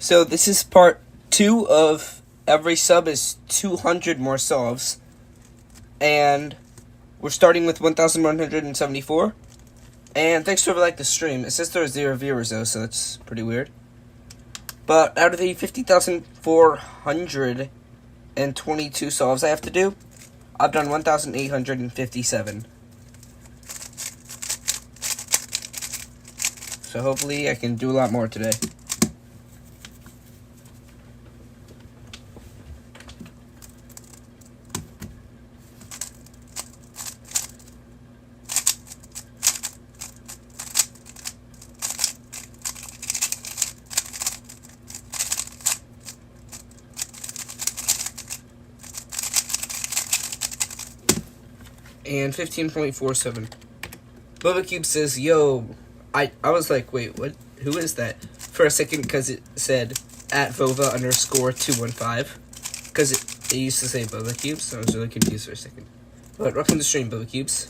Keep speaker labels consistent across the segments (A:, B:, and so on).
A: So this is part 2 of every sub is 200 more solves. And we're starting with 1,174. And thanks for the stream. It says there are 0 viewers though, so that's pretty weird. But out of the 50,422 solves I have to do, I've done 1,857. So hopefully I can do a lot more today. And 15.47. Bubba Cube says, yo, I was like, wait, what? Who is that? For a second, because it said @Vova_215. Because it used to say Bubba Cubes, so I was really confused for a second. But welcome to the stream, Bubba Cubes.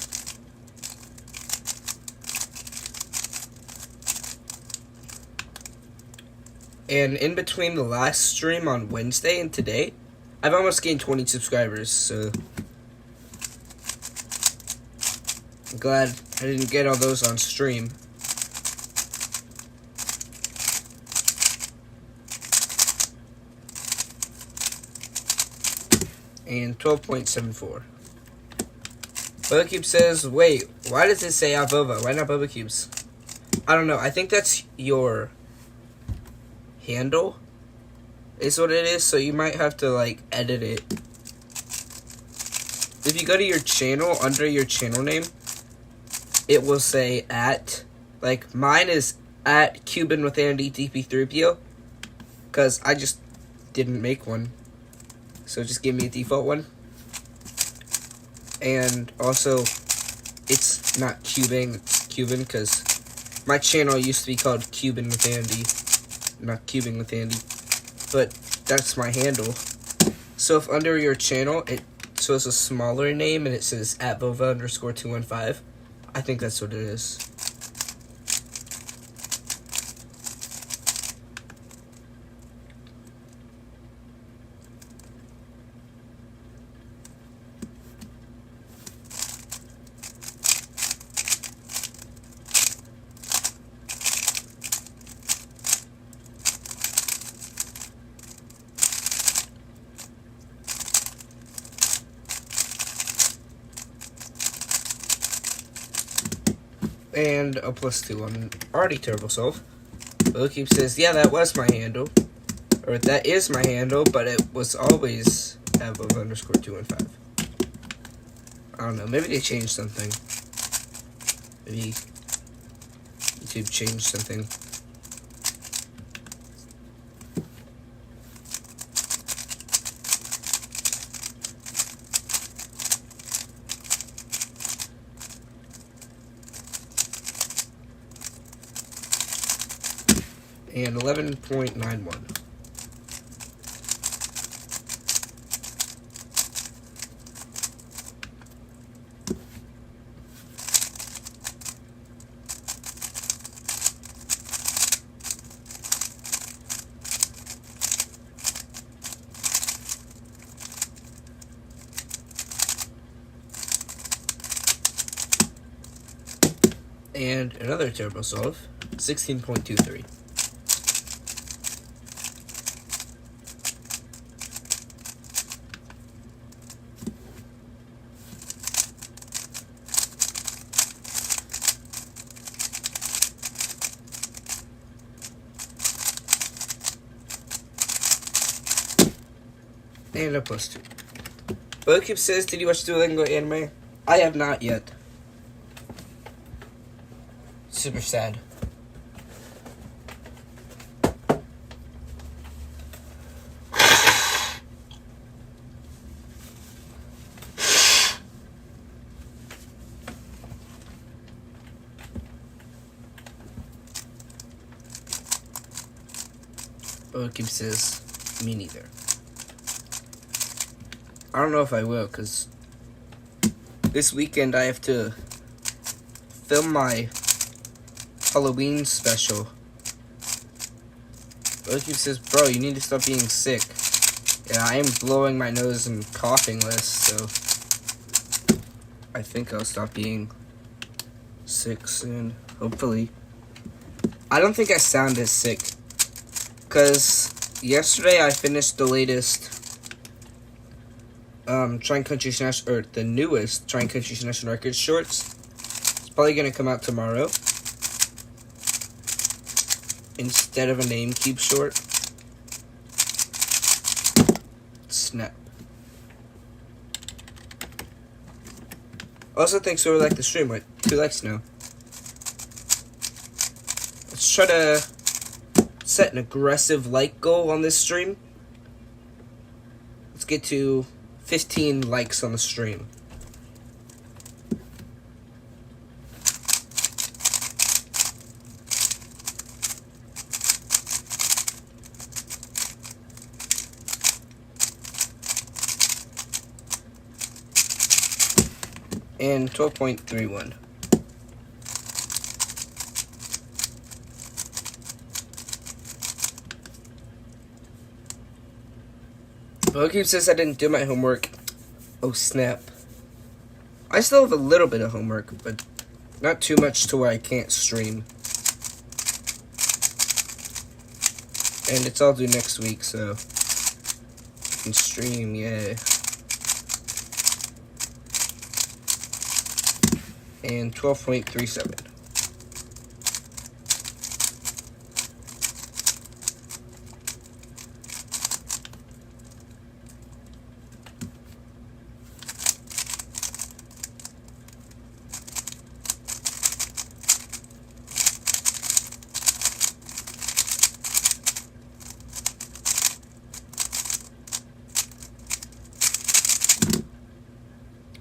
A: And in between the last stream on Wednesday and today, I've almost gained 20 subscribers, so I'm glad I didn't get all those on stream. And 12.74. Bubba Cube says, wait, why does it say @Vova? Why not Bubba Cubes? I don't know. I think that's your handle is what it is, so you might have to edit it. If you go to your channel, under your channel name, it will say mine is @Cuban with Andy DP3PO, because I just didn't make one, so just give me a default one. And also, it's not Cuban, it's Cuban, because my channel used to be called Cuban with Andy, not Cuban with Andy, but that's my handle. So if under your channel it shows a smaller name and it says @Vova_215, I think that's what it is. And a +2 on already terrible solve. Bubba Cube says, yeah, that was my handle. Or that is my handle, but it was always @Vova_215. I don't know, maybe they changed something. Maybe YouTube changed something. And 11.91. And another terrible solve, 16.23. And a +2. Bubba Cube says, did you watch Duolingo anime? I have not yet. Super sad. Bubba Cube says, me neither. I don't know if I will, because this weekend I have to film my Halloween special Loki says, bro, you need to stop being sick. Yeah, I am blowing my nose and coughing less, so I think I'll stop being sick soon, hopefully. I don't think I sound as sick, because yesterday I finished the latest Trying Country's National, or the newest Trying Country's National Records shorts. It's probably going to come out tomorrow, instead of a name cube short. Snap. Also, thanks for like the stream. What, 2 likes now. Let's try to set an aggressive like goal on this stream. Let's get to 15 likes on the stream. And 12.31. Pokecube says I didn't do my homework. Oh snap. I still have a little bit of homework, but not too much to where I can't stream. And it's all due next week, so I can stream, yeah. And 12.37.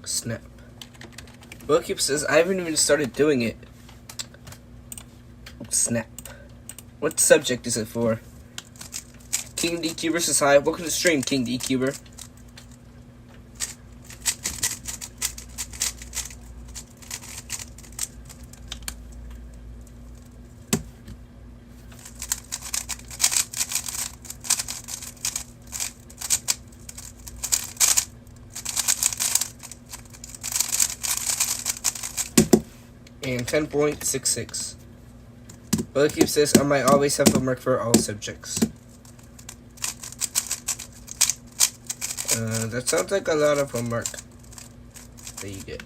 A: Snap. Bookkeep says I haven't even started doing it. Snap. What subject is it for? King DQber says hi. Welcome to the stream, King DQber. And 10.66. Bookkeep says I might always have homework for all subjects. That sounds like a lot of homework that you get.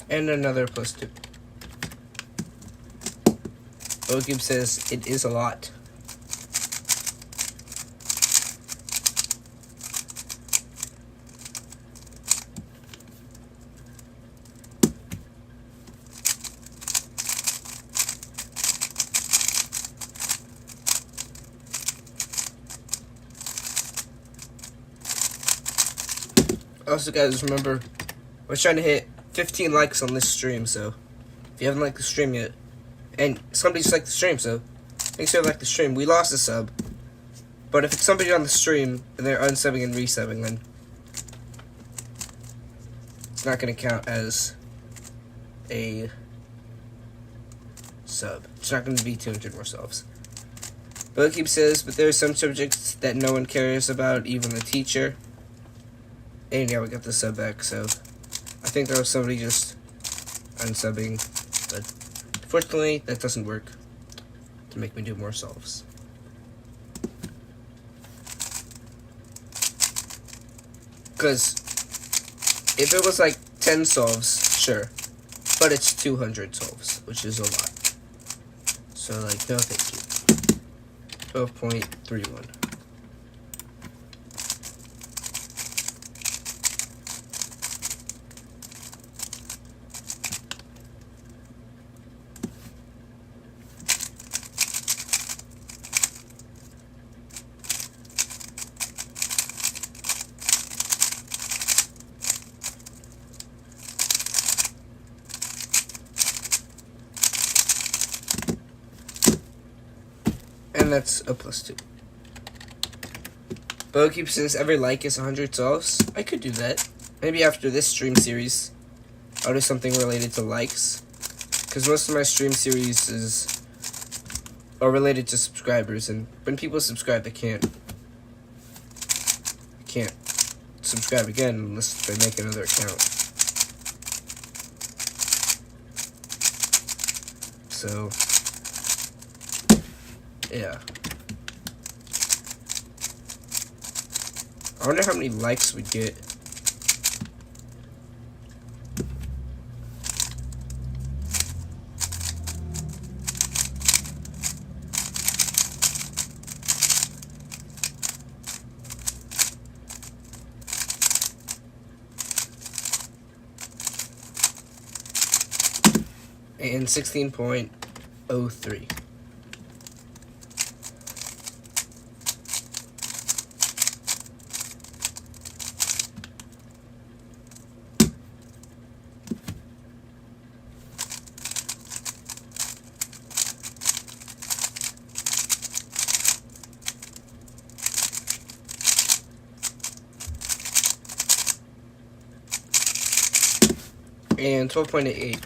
A: And another +2. Bookkeep says it is a lot. Also, guys, remember, we're trying to hit 15 likes on this stream, so if you haven't liked the stream yet, and somebody just liked the stream, so make sure you like the stream. We lost a sub, but if it's somebody on the stream and they're unsubbing and resubbing, then it's not going to count as a sub. It's not going to be 200 more subs. Bookkeep says, but there are some subjects that no one cares about, even the teacher. And yeah, we got the sub back, so I think there was somebody just unsubbing, but unfortunately that doesn't work to make me do more solves. Because if it was like 10 solves, sure, but it's 200 solves, which is a lot. So like, no thank you. 12.31. And that's a +2. Bokeep says every like is 100 subs. I could do that. Maybe after this stream series, I'll do something related to likes. Because most of my stream series are related to subscribers, and when people subscribe, they can't subscribe again unless they make another account. So, yeah. I wonder how many likes we'd get. And 16.03. And 12.88.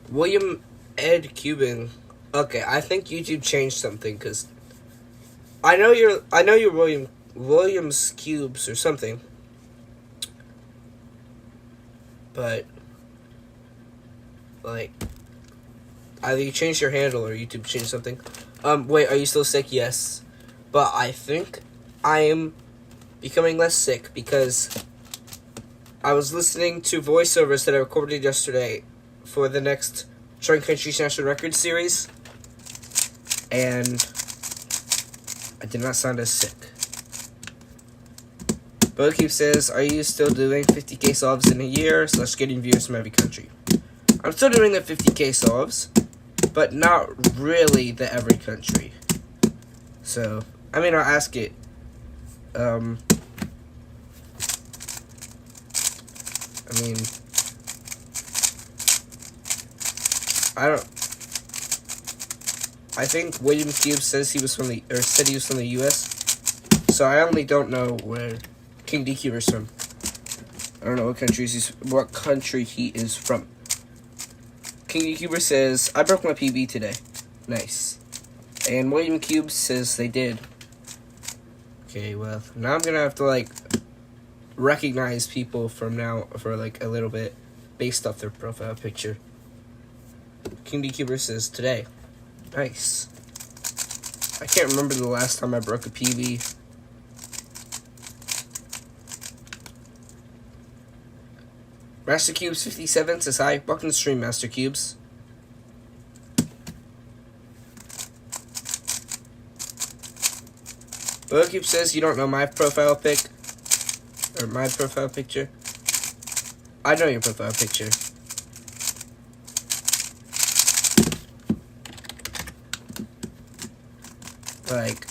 A: William Ed Cuban. Okay, I think YouTube changed something because I know you're Williams Cubes or something, but like either you changed your handle or YouTube changed something. Wait, are you still sick? Yes, but I think I am becoming less sick because I was listening to voiceovers that I recorded yesterday for the next Trying Country's National Record series, and I did not sound as sick. Bokeep says, are you still doing 50k subs in a year / getting views from every country? I'm still doing the 50k subs, but not really the every country. So, I mean, I'll ask it. I mean, I think William Cube said he was from the US. So I only don't know where King DQ is from. I don't know what country he is from. King DQ says, I broke my PB today. Nice. And William Cube says they did. Okay, well, now I'm gonna have to like recognize people from now for like a little bit based off their profile picture. King DQ says today. Nice. I can't remember the last time I broke a PB. Master Cubes 57 says hi. Welcome to the stream, Master Cubes. Bokeep says you don't know my profile pic. Or my profile picture. I know your profile picture. Like,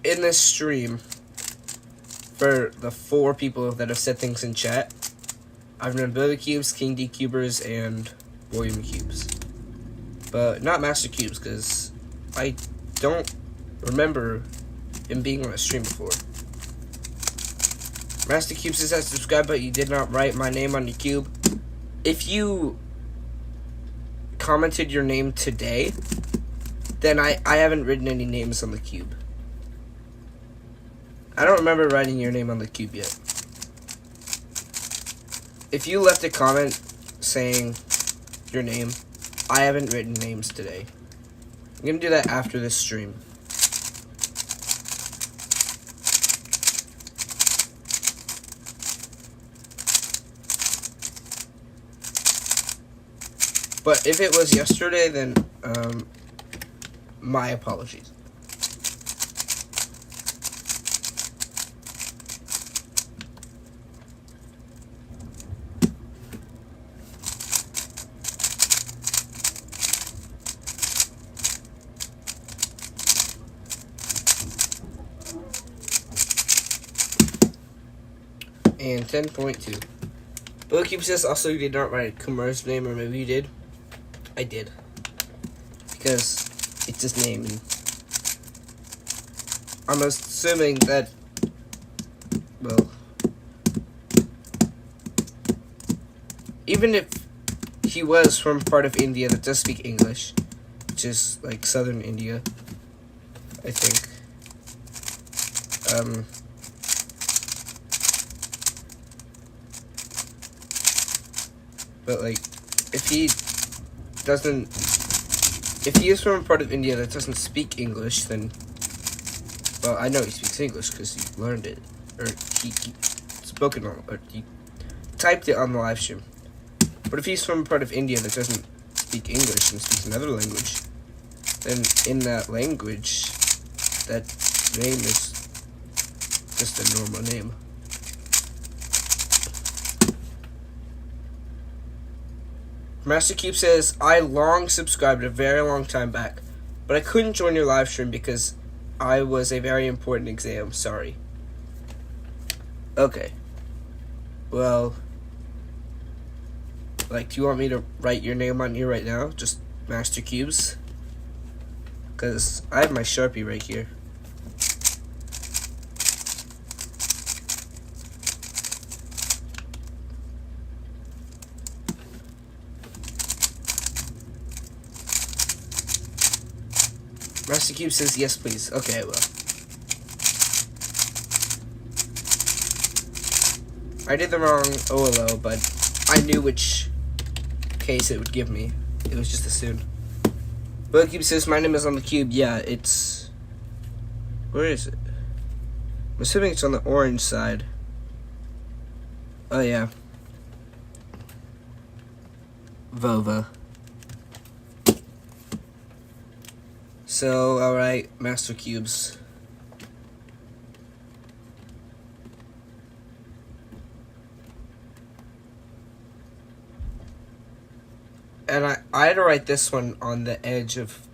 A: in this stream, for the 4 people that have said things in chat, I've known Billy Cubes, King D Cubers, and William Cubes. But not Master Cubes, because I don't remember him being on a stream before. Master Cubes says I subscribed, but you did not write my name on the cube. If you commented your name today, then I haven't written any names on the cube. I don't remember writing your name on the cube yet. If you left a comment saying your name, I haven't written names today. I'm going to do that after this stream. But if it was yesterday, then my apologies. And 10.2. Bookkeep says also you did not write Kumar's name, or maybe you did. I did. Because it It's his name. And I'm assuming that, well, even if he was from part of India that does speak English, which is like southern India, I think. But like, if he is from a part of India that doesn't speak English, then, well, I know he speaks English because he learned it, or he spoke it on, or he typed it on the live stream. But if he's from a part of India that doesn't speak English and speaks another language, then in that language, that name is just a normal name. Master Cube says, I long subscribed a very long time back, but I couldn't join your live stream because I was a very important exam. Sorry. Okay. Well, like, do you want me to write your name on here right now? Just Master Cubes? Because I have my Sharpie right here. Master Cube says, yes, please. Okay, well. I did the wrong OLO, but I knew which case it would give me. It was just assumed. But Cube says, my name is on the cube. Yeah, it's... Where is it? I'm assuming it's on the orange side. Oh, yeah. Vova. So, alright, Master Cubes. And I had to write this one on the edge of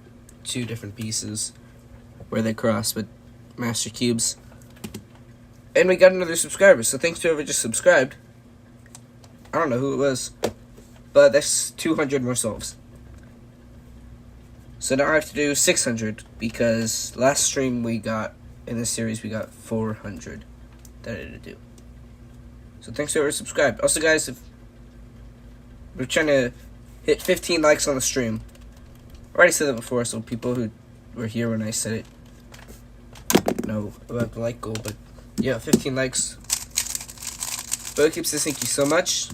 A: two different pieces where they cross with Master Cubes. And we got another subscriber, so thanks to whoever just subscribed. I don't know who it was, but that's 200 more solves. So now I have to do 600, because last stream we got, in this series, we got 400 that I had to do. So thanks to whoever subscribed. Also, guys, if we're trying to hit 15 likes on the stream. I already said that before, so people who were here when I said it know about the like goal, but yeah, 15 likes. Bo keeps says, thank you so much.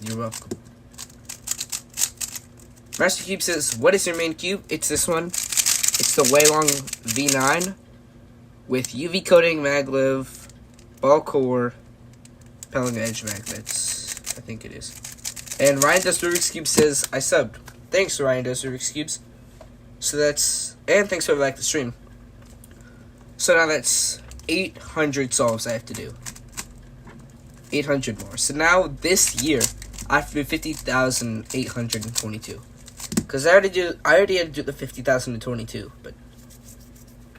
A: You're welcome. Master Cube says, what is your main cube? It's this one. It's the Waylong V9 with UV coating, maglev, ball core, pelling edge magnets. I think it is. And Ryan Does Rubik's Cube says, I subbed. Thanks, Ryan Does Rubik's Cubes. So that's, and thanks for liking the stream. So now that's 800 solves I have to do. 800 more. So now this year, I have to do 50,822. Because I already had to do the 50,022, but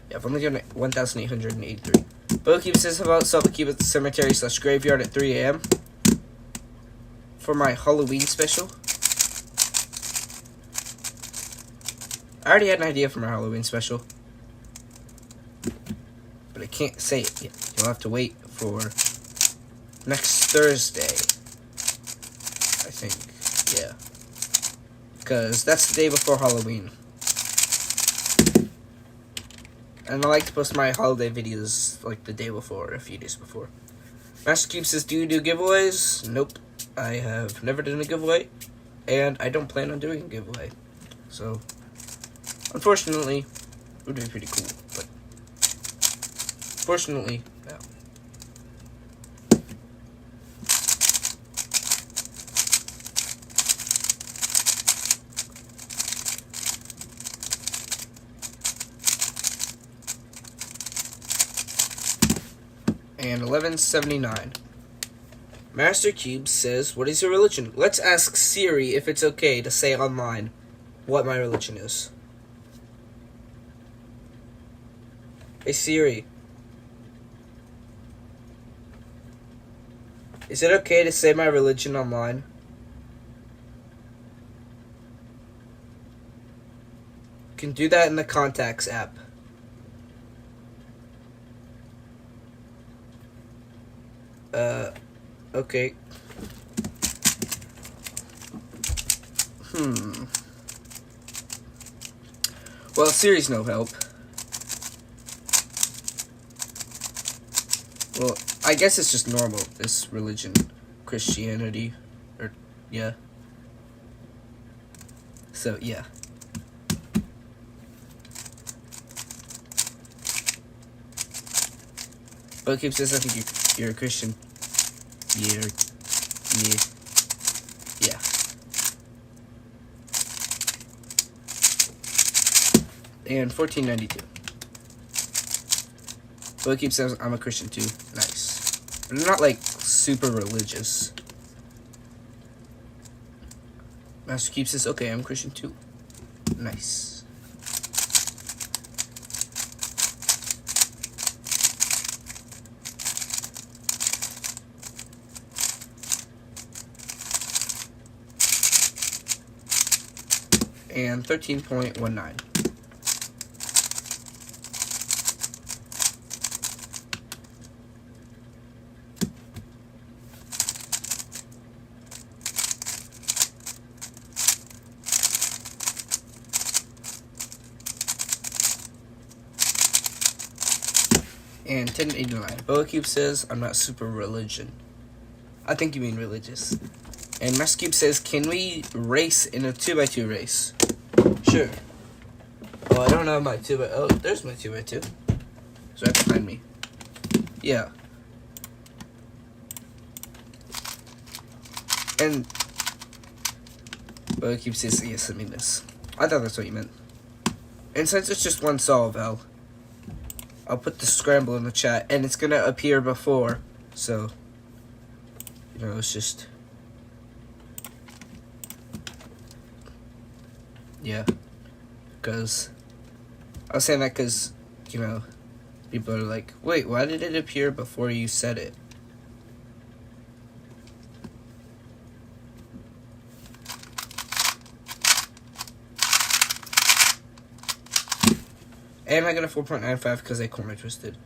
A: yeah, I've only done 1,883. Bokeep says about self-keep at the cemetery/graveyard at 3 a.m. for my Halloween special. I already had an idea for my Halloween special, but I can't say it yet. You'll have to wait for next Thursday, I think. Yeah. Because that's the day before Halloween. And I like to post my holiday videos like the day before, a few days before. Master Cube says, do you do giveaways? Nope. I have never done a giveaway. And I don't plan on doing a giveaway. So, unfortunately, it would be pretty cool. But, fortunately, no. And 1179. Master Cube says, what is your religion? Let's ask Siri if it's okay to say online what my religion is. Hey Siri. Is it okay to say my religion online? can do that in the Contacts app. Okay. Well, Siri's no help. Well, I guess it's just normal, this religion, Christianity, or, yeah. So, yeah. Bookkeep says, I think you're a Christian. Yeah. And 1492. Bookkeep says, I'm a Christian too. Nice. But I'm not, like, super religious. Master Keep says, okay, I'm Christian too. Nice. And 13.19. And 1089. Boa says, I'm not super religion. I think you mean religious. And Master Cube says, can we race in a 2x2 race? Sure. Well, I don't have my 2x... Oh, there's my 2x2. It's right behind me. Yeah. And... Boa says, yes, I mean this. I thought that's what you meant. And since it's just one solve, I'll put the scramble in the chat, and it's gonna appear before, so, you know, it's just, yeah, because, I was saying that because, you know, people are like, wait, why did it appear before you said it? And I got a 4.95 because I corner twisted.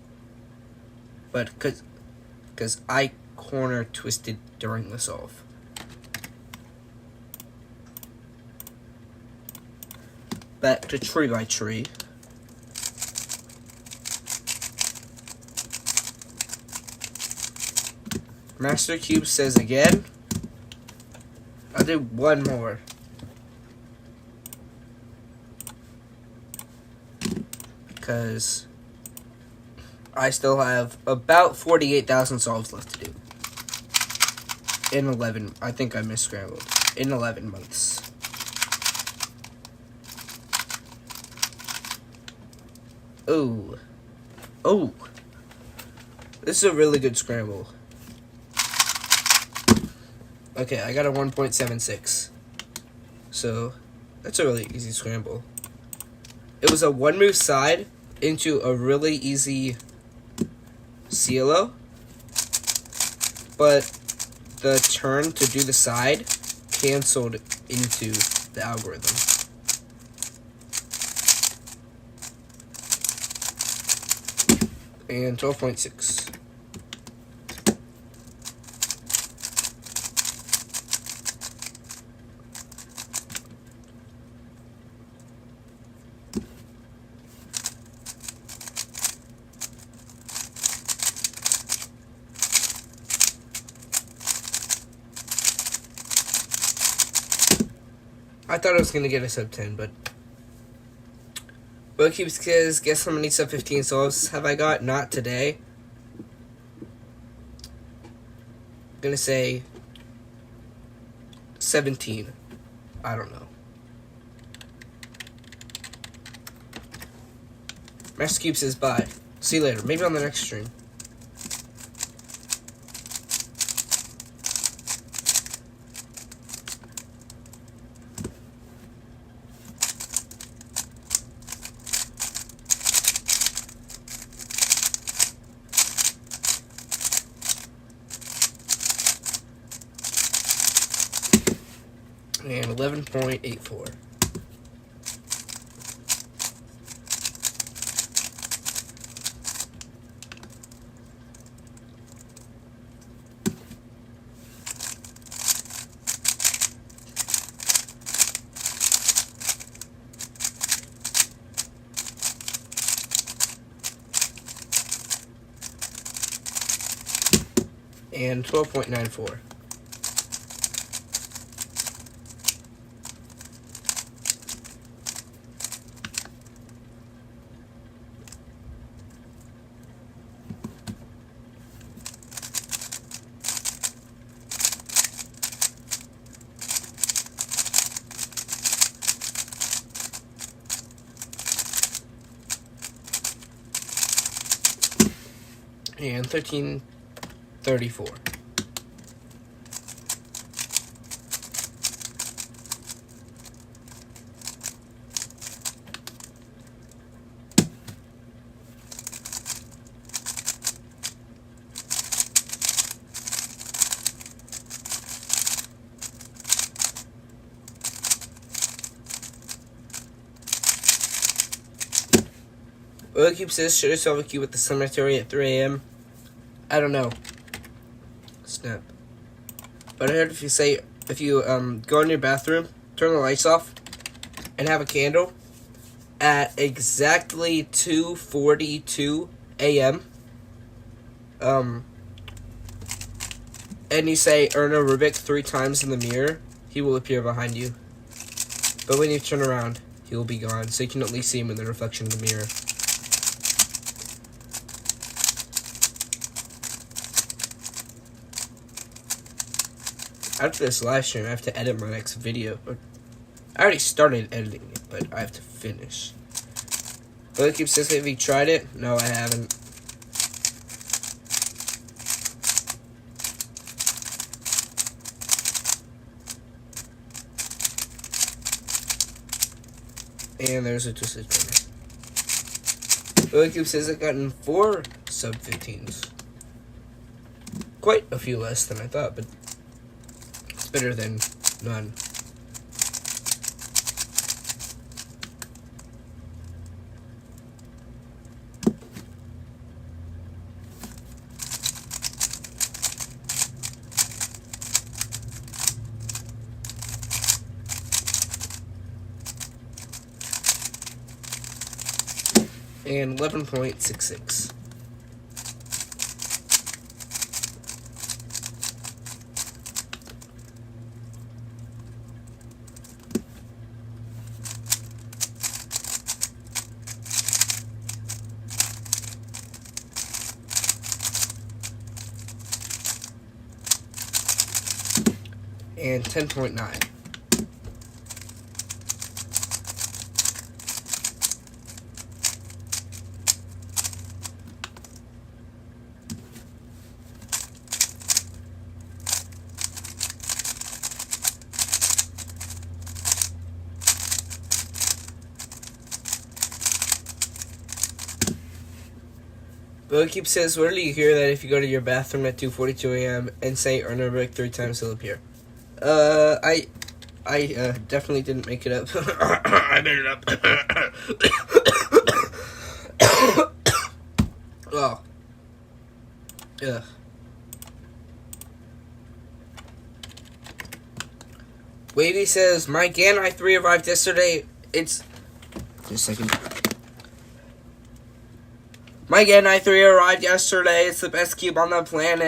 A: But because I corner twisted during the solve. Back to tree by tree. Master Cube says again. I'll do one more. Because I still have about 48,000 solves left to do. In 11, I think I misscrambled. In 11 months. Oh. Oh. This is a really good scramble. Okay, I got a 1.76. So, that's a really easy scramble. It was a one-move side into a really easy CLO, but the turn to do the side canceled into the algorithm. And 12.6. I thought I was going to get a sub 10, but Bookkeep says, guess how many sub 15 solves have I got? Not today. I'm going to say 17. I don't know. Master Cube says, bye. See you later. Maybe on the next stream. And 11.84. and 12.94. And 13.34. Will Cube says, should I solve a cube at the cemetery at 3 a.m.? I don't know. Snap. But I heard if you go in your bathroom, turn the lights off, and have a candle at exactly 2:42 a.m. And you say Erna Rubik 3 times in the mirror, he will appear behind you. But when you turn around, he will be gone, so you can at least see him in the reflection of the mirror. After this live stream, I have to edit my next video. I already started editing it, but I have to finish. Billy keeps says, have you tried it? No, I haven't. And there's a twisted corner. Billy Cube says I've gotten 4 sub-15s. Quite a few less than I thought, but it's better than none. And 11.66. And 10.9. Bookkeep says, where do you hear that if you go to your bathroom at 2:42 a.m. and say Erna Rick 3 times, he'll appear? I definitely didn't make it up. I made it up. Oh. Ugh. Wavy says, my GAN i3 arrived yesterday. It's... Just a second. My GAN i3 arrived yesterday. It's the best cube on the planet.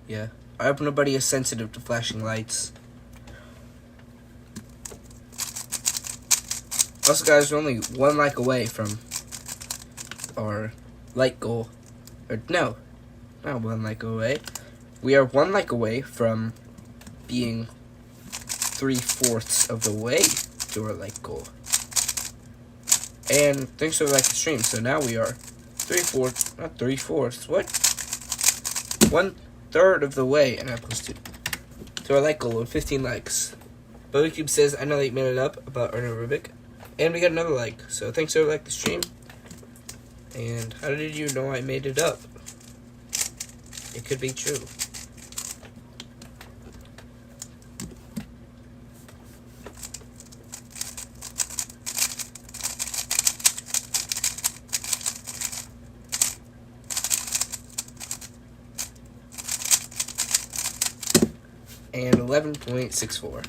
A: Yeah. I hope nobody is sensitive to flashing lights. Also, guys, we're only 1 like away from our like goal. Or, no. Not 1 like away. We are 1 like away from being 3/4 of the way to our like goal. And thanks for liking the stream. So now we are 3/4, not 3/4. What? 1/3 of the way, and I posted to our like goal of 15 likes. BodyCube says, I know that you made it up about Erna Rubik. And we got another like. So thanks for liking the stream. And how did you know I made it up? It could be true. And 11.64.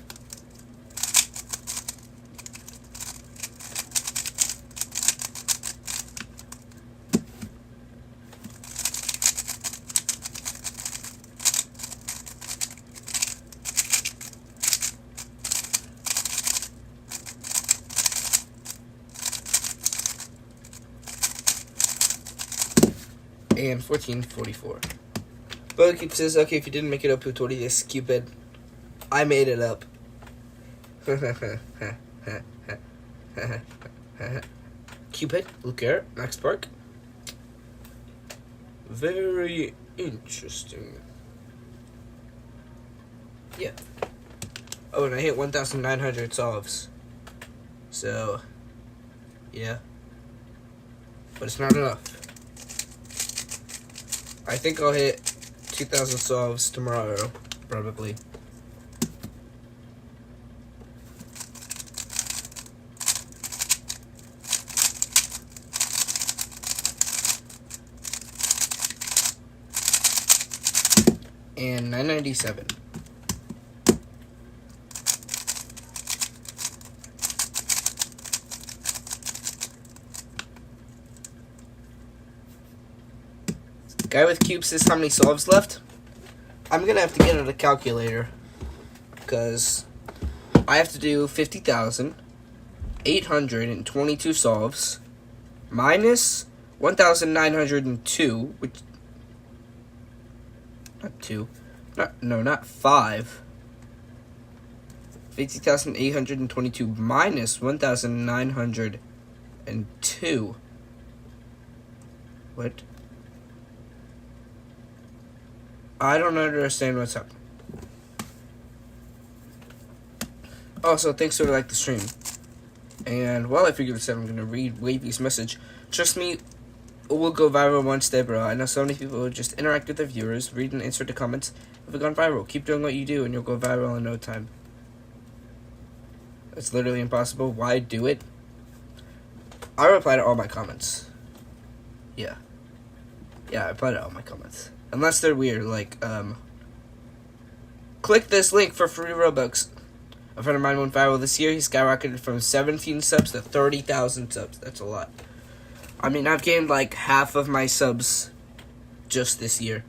A: And 1444. But says, okay, if you didn't make it up, who told you this, Cupid? I made it up. Cupid, Lucaire, Max Park. Very interesting. Yeah. Oh, and I hit 1,900 solves. So, yeah. But it's not enough. I think I'll hit 2,000 solves tomorrow, probably. And 997. Guy with cube says how many solves left? I'm gonna have to get out a calculator because I have to do 50,822 solves minus 1,902, which not 5. 50,822 minus 1,902. What? I don't understand what's up. Also, thanks for the stream. And while I figure this out, I'm gonna read Wavy's message. Trust me, it will go viral one step, bro. I know so many people who just interact with their viewers, read and answer the comments. Have it gone viral? Keep doing what you do, and you'll go viral in no time. It's literally impossible. Why do it? I reply to all my comments. Yeah, I reply to all my comments. Unless they're weird, click this link for free Robux. A friend of mine went viral this year. He skyrocketed from 17 subs to 30,000 subs. That's a lot. I mean, I've gained half of my subs just this year.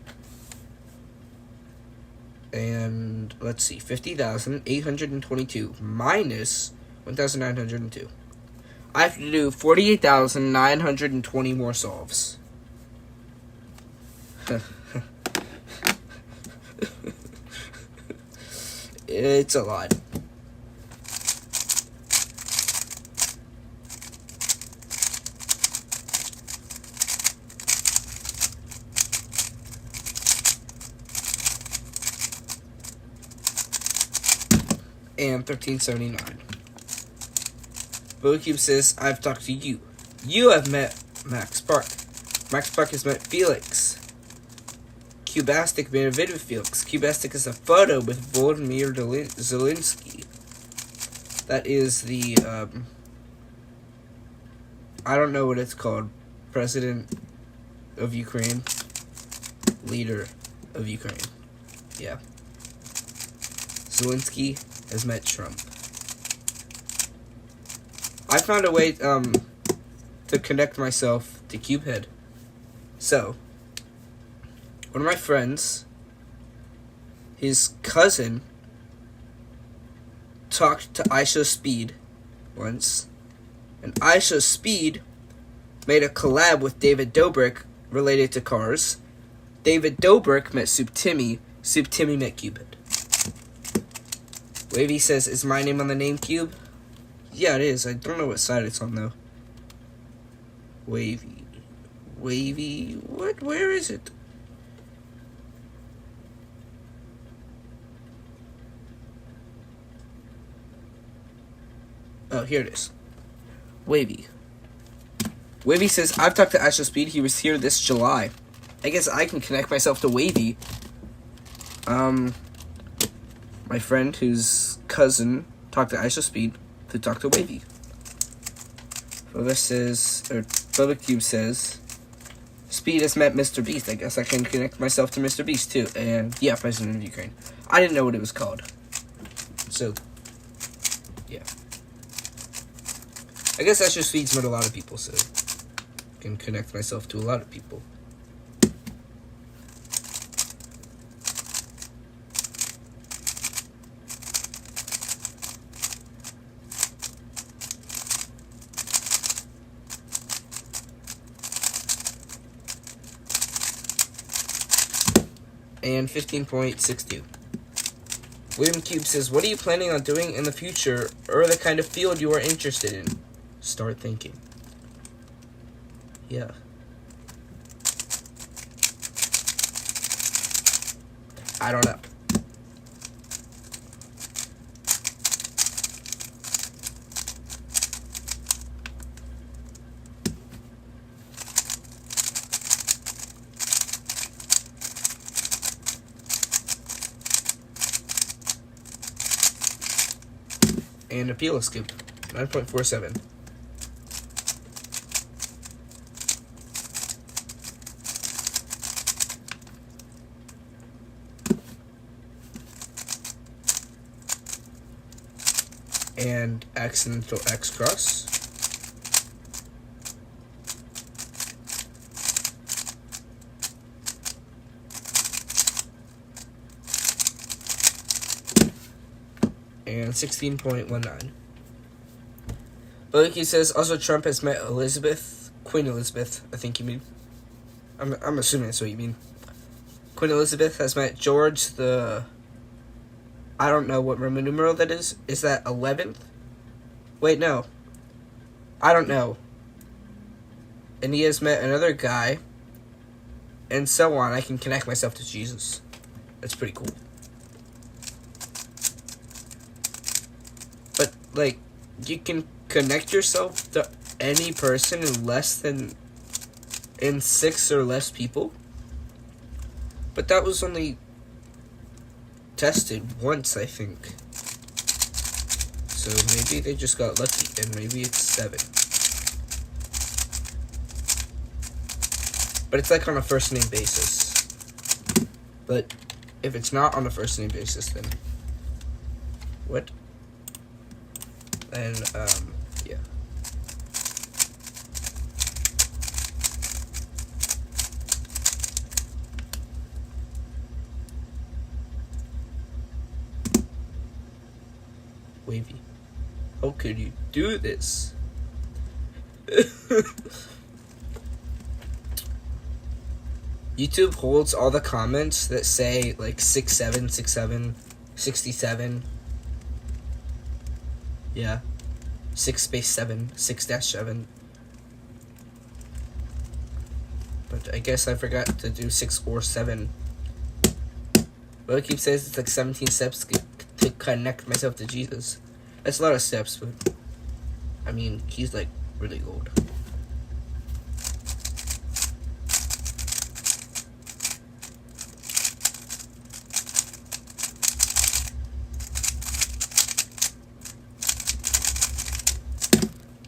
A: And let's see, 50,822 minus 1,902. I have to do 48,920 more solves. It's a lot. And 1379. BoCube says, I've talked to you. You have met Max Park. Max Park has met Felix. Cubastic made a video with Felix. Cubastic is a photo with Volodymyr Zelensky. That is the, I don't know what it's called. President of Ukraine. Leader of Ukraine. Yeah. Zelensky has met Trump. I found a way to connect myself to Cubehead. So, one of my friends, his cousin, talked to Aisha Speed once, and Aisha Speed made a collab with David Dobrik related to cars. David Dobrik met Soup Timmy. Soup Timmy met Cubehead. Wavy says, is my name on the name cube? Yeah, it is. I don't know what side it's on, though. Wavy. What? Where is it? Oh, here it is. Wavy says, I've talked to Ashley Speed. He was here this July. I guess I can connect myself to Wavy. My friend, whose cousin, talked to Aisha Speed, to talk to Wavy. Public Cube says, Speed has met Mr. Beast. I guess I can connect myself to Mr. Beast, too. And, yeah, President of Ukraine. I didn't know what it was called. So, yeah. I guess Aisha Speed's met a lot of people, so I can connect myself to a lot of people. And 15.62. William Cube says, what are you planning on doing in the future, or the kind of field you are interested in? Start thinking. Yeah. I don't know. And appeal scoop, 9.47. And accidental X cross. And 16.19. But he says, also Trump has met Queen Elizabeth, I think you mean. I'm assuming that's what you mean. Queen Elizabeth has met George the... I don't know what Roman numeral that is. Is that 11th? Wait, no. I don't know. And he has met another guy. And so on. I can connect myself to Jesus. That's pretty cool. But, like, you can connect yourself to any person in 6 or less people. But that was only tested once, I think. So maybe they just got lucky, and maybe it's 7. But it's like on a first name basis. But if it's not on a first name basis, then what? And yeah. Wavy. How could you do this? YouTube holds all the comments that say like 67, 67, 67. Yeah. 6-7, 6-7. But I guess I forgot to do 6 or 7. Well, it keeps says it's like 17 steps to connect myself to Jesus. That's a lot of steps, but I mean, he's like really old.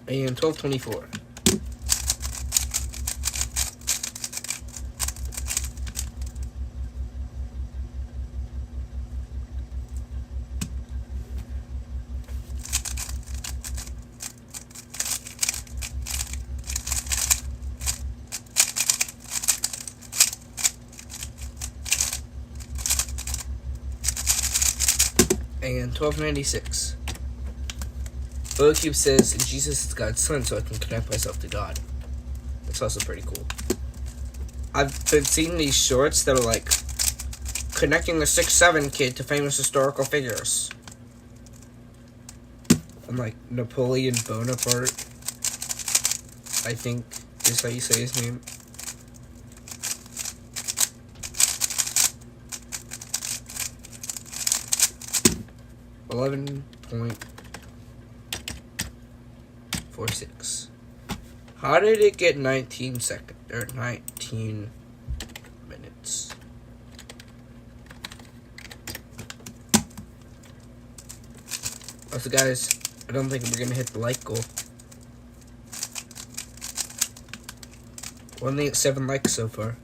A: And 1224. And 1296. BoCube says, Jesus is God's son, so I can connect myself to God. That's also pretty cool. I've been seeing these shorts that are like, connecting the 6'7" kid to famous historical figures. And like, Napoleon Bonaparte, I think is how you say his name. .46. How did it get 19 seconds or 19 minutes? Also, guys, I don't think we're gonna hit the like goal. We're only at 7 likes so far.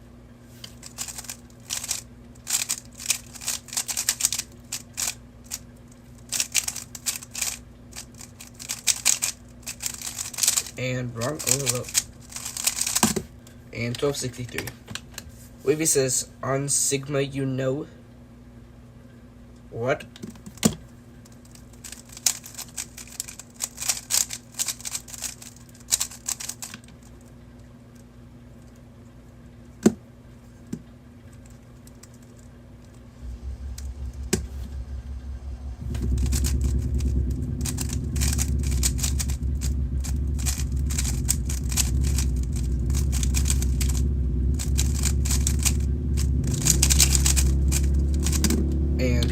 A: And wrong. Oh, and 1263. Wavy says, on Sigma, you know. What?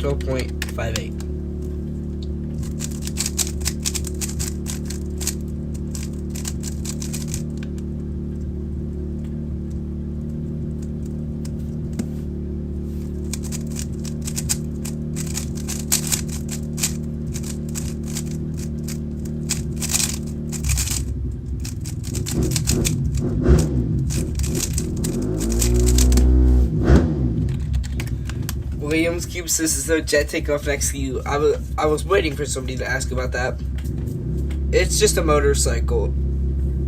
A: 12.58. Williams Cube says, "Is there a jet takeoff next to you?" I was waiting for somebody to ask about that. It's just a motorcycle.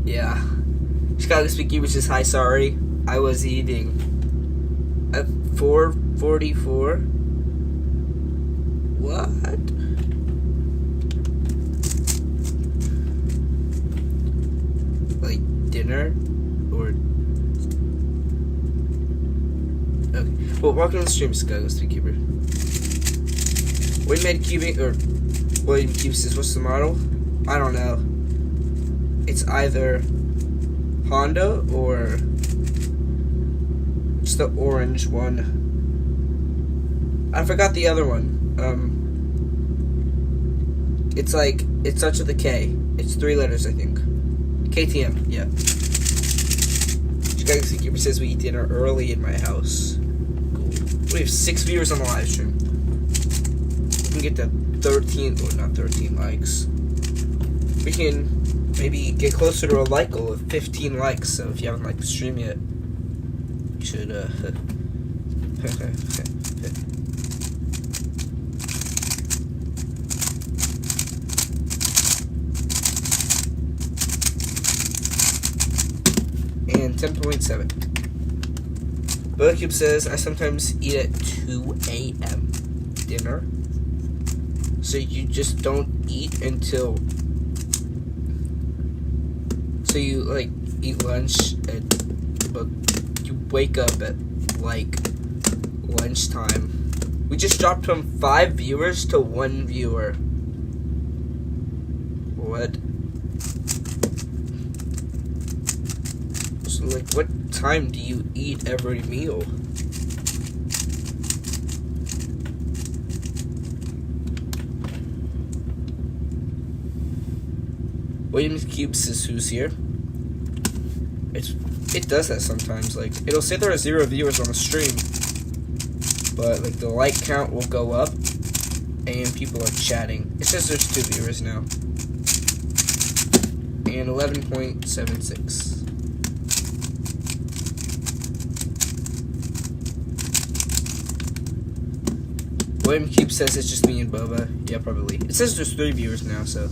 A: Yeah. Chicago Speaky, which is hi, sorry. I was eating at 4:44. What? Like dinner? Or okay. Well, welcome to the stream, Chicago Speakeeper. We made cubing, or William Cube says, what's the model? I don't know. It's either Honda or it's the orange one. I forgot the other one. It's like, it starts with a K. It's 3 letters, I think. KTM, yeah. Chicago Speakeeper says we eat dinner early in my house. We have 6 viewers on the live stream. We can get to 13, well, not 13 likes. We can maybe get closer to a like goal of 15 likes. So if you haven't liked the stream yet, you should, and 10.7. BoCube says, I sometimes eat at 2 a.m. dinner. So you just don't eat until... So you, like, eat lunch, but you wake up at, like, lunchtime. We just dropped from 5 viewers to 1 viewer. What? So, like, what time do you eat every meal? Williams Cube says, who's here? It does that sometimes. Like, it'll say there are 0 viewers on the stream, but like the like count will go up and people are chatting. It says there's 2 viewers now. And 11.76. William Cube says it's just me and Boba. Yeah, probably. It says there's 3 viewers now, so.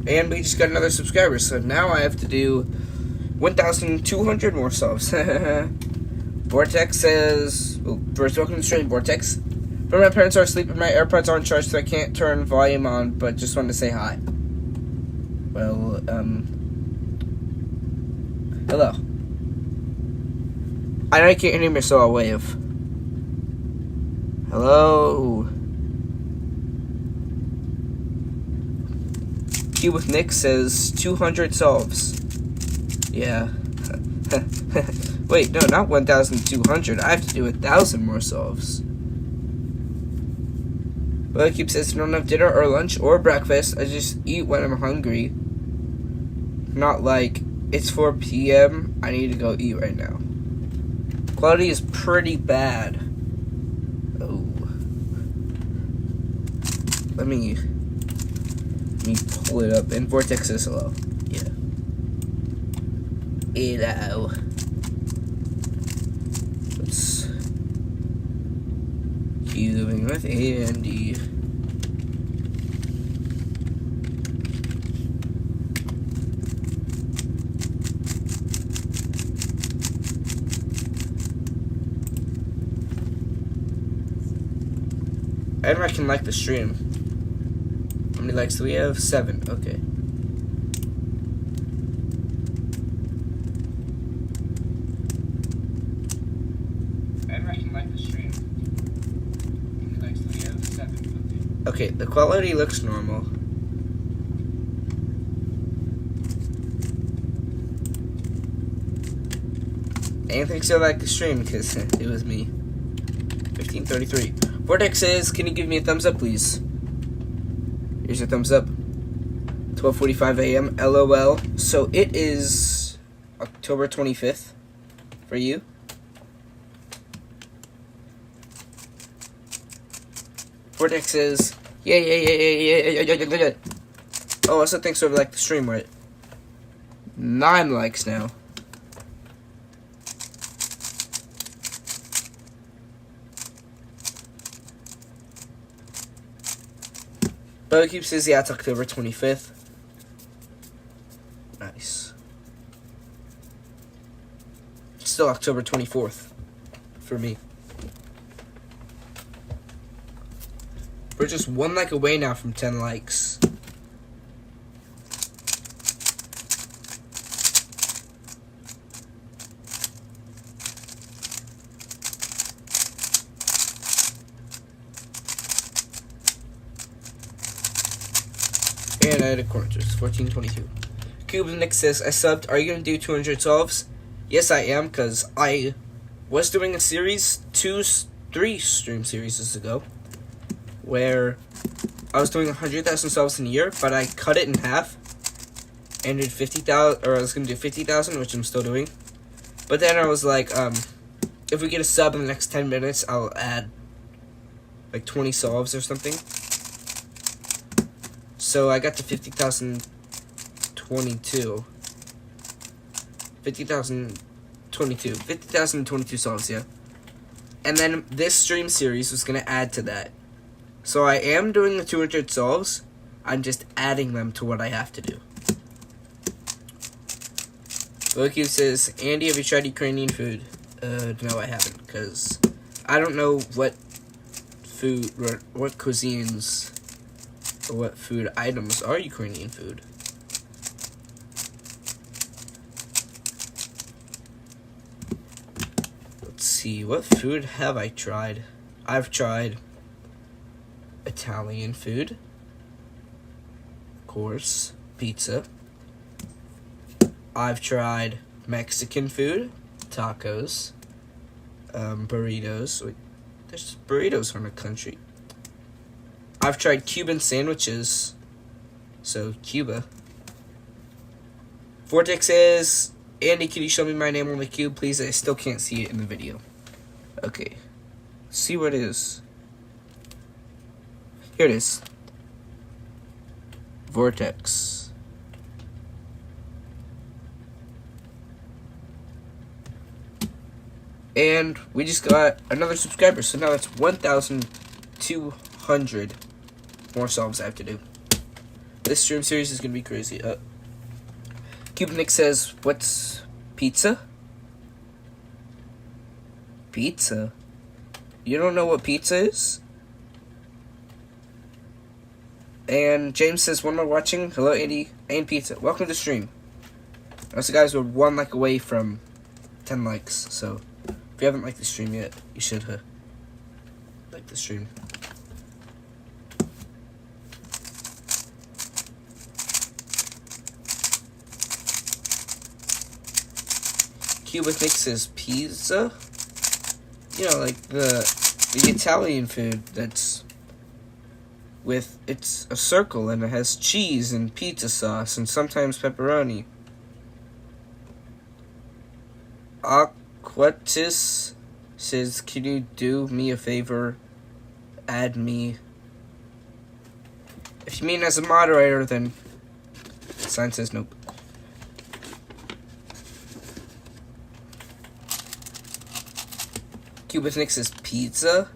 A: And we just got another subscriber, so now I have to do 1,200 more subs. Vortex says, first welcome to the stream, Vortex. But my parents are asleep and my AirPods aren't charged, so I can't turn volume on, but just wanted to say hi. Well, hello. I know you can't hear me, so I'll wave. Hello. Q with Nick says 200 solves. Yeah. Wait, no, not 1,200. I have to do 1,000 more solves. Well, it keeps says, I don't have dinner or lunch or breakfast. I just eat when I'm hungry. Not like, it's 4 p.m. I need to go eat right now. Quality is pretty bad. Oh. Let me pull it up. And Vortex says hello. Yeah. Hello. Let's cubing with Andy. And I can like the stream. How many likes do we have? 7. Okay. Okay, the quality looks normal. And thanks to like the stream, because it was me. 1533. Vortex says, can you give me a thumbs up, please? Here's your thumbs up. 12:45 a.m. LOL. So it is October 25th for you. Vortex says, yeah. Oh, also thanks for like the stream, right? 9 likes now. Bugcube says, yeah, it's October 25th. Nice. It's still October 24th for me. We're just 1 like away now from 10 likes. And I had a corner, it's 1422. Cuban Nick says, I subbed. Are you going to do 200 solves? Yes, I am, because I was doing a series 3 stream series ago where I was doing 100,000 solves in a year, but I cut it in half and did 50,000, or I was going to do 50,000, which I'm still doing. But then I was like, if we get a sub in the next 10 minutes, I'll add like 20 solves or something. So I got to 50,022. 50,022 solves, yeah. And then this stream series was going to add to that. So I am doing the 200 solves. I'm just adding them to what I have to do. Loki says, Andy, have you tried Ukrainian food? No, I haven't, because I don't know what food, what cuisines, or what food items are Ukrainian food. Let's see, what food have I tried? I've tried Italian food, of course, pizza. I've tried Mexican food, tacos, burritos. Wait, there's burritos from a country. I've tried Cuban sandwiches, so Cuba. Vortex says, Andy, can you show me my name on the cube, please? I still can't see it in the video. Okay, let's see what it is. Here it is. Vortex. And we just got another subscriber, so now that's 1,200 more solves I have to do. This stream series is going to be crazy. Cuban Nick says, what's pizza? Pizza? You don't know what pizza is? And James says, one more watching. Hello, Andy and Pizza. Welcome to the stream. Also, guys, we're 1 like away from 10 likes. So, if you haven't liked the stream yet, you should like the stream. Cubic Nick says, pizza? You know, like the Italian food that's with, it's a circle and it has cheese and pizza sauce and sometimes pepperoni. Aquatis says, can you do me a favor? Add me. If you mean as a moderator, then sign says nope. Cubic Nick says, pizza?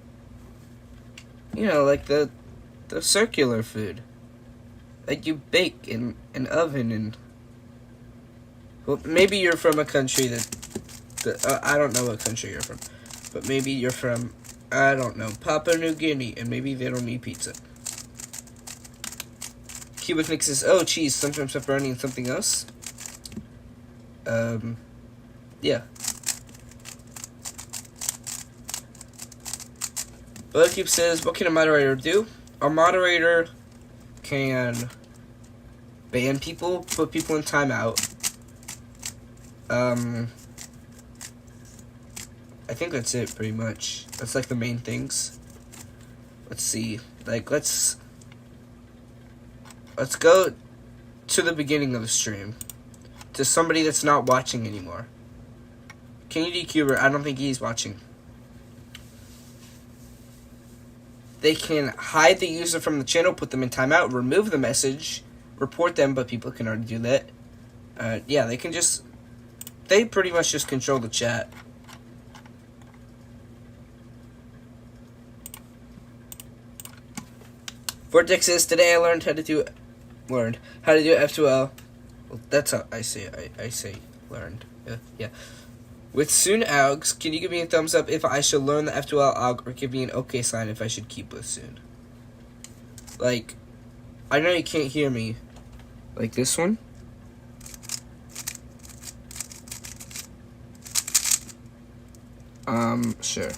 A: You know, like the circular food that you bake in an oven. And well, maybe you're from a country that I don't know what country you're from, but maybe you're from, I don't know, Papua New Guinea, and maybe they don't eat pizza. Cubic Nick says, oh, cheese, sometimes pepperoni and something else. Yeah. Bugcube says, what can a moderator do? a moderator can ban people, put people in timeout. I think that's it, pretty much. That's like the main things. Let's see. Like, let's go to the beginning of the stream. To somebody that's not watching anymore. Can you DQ? I don't think he's watching. They can hide the user from the channel, put them in timeout, remove the message, report them, but people can already do that. Yeah, they pretty much just control the chat. Vortex says, today I learned how to do F2L. Well, that's how I say I say learned. Yeah. With Soon Augs, can you give me a thumbs up if I should learn the F2L Aug, or give me an okay sign if I should keep with Soon? Like, I know you can't hear me. Like this one. Sure.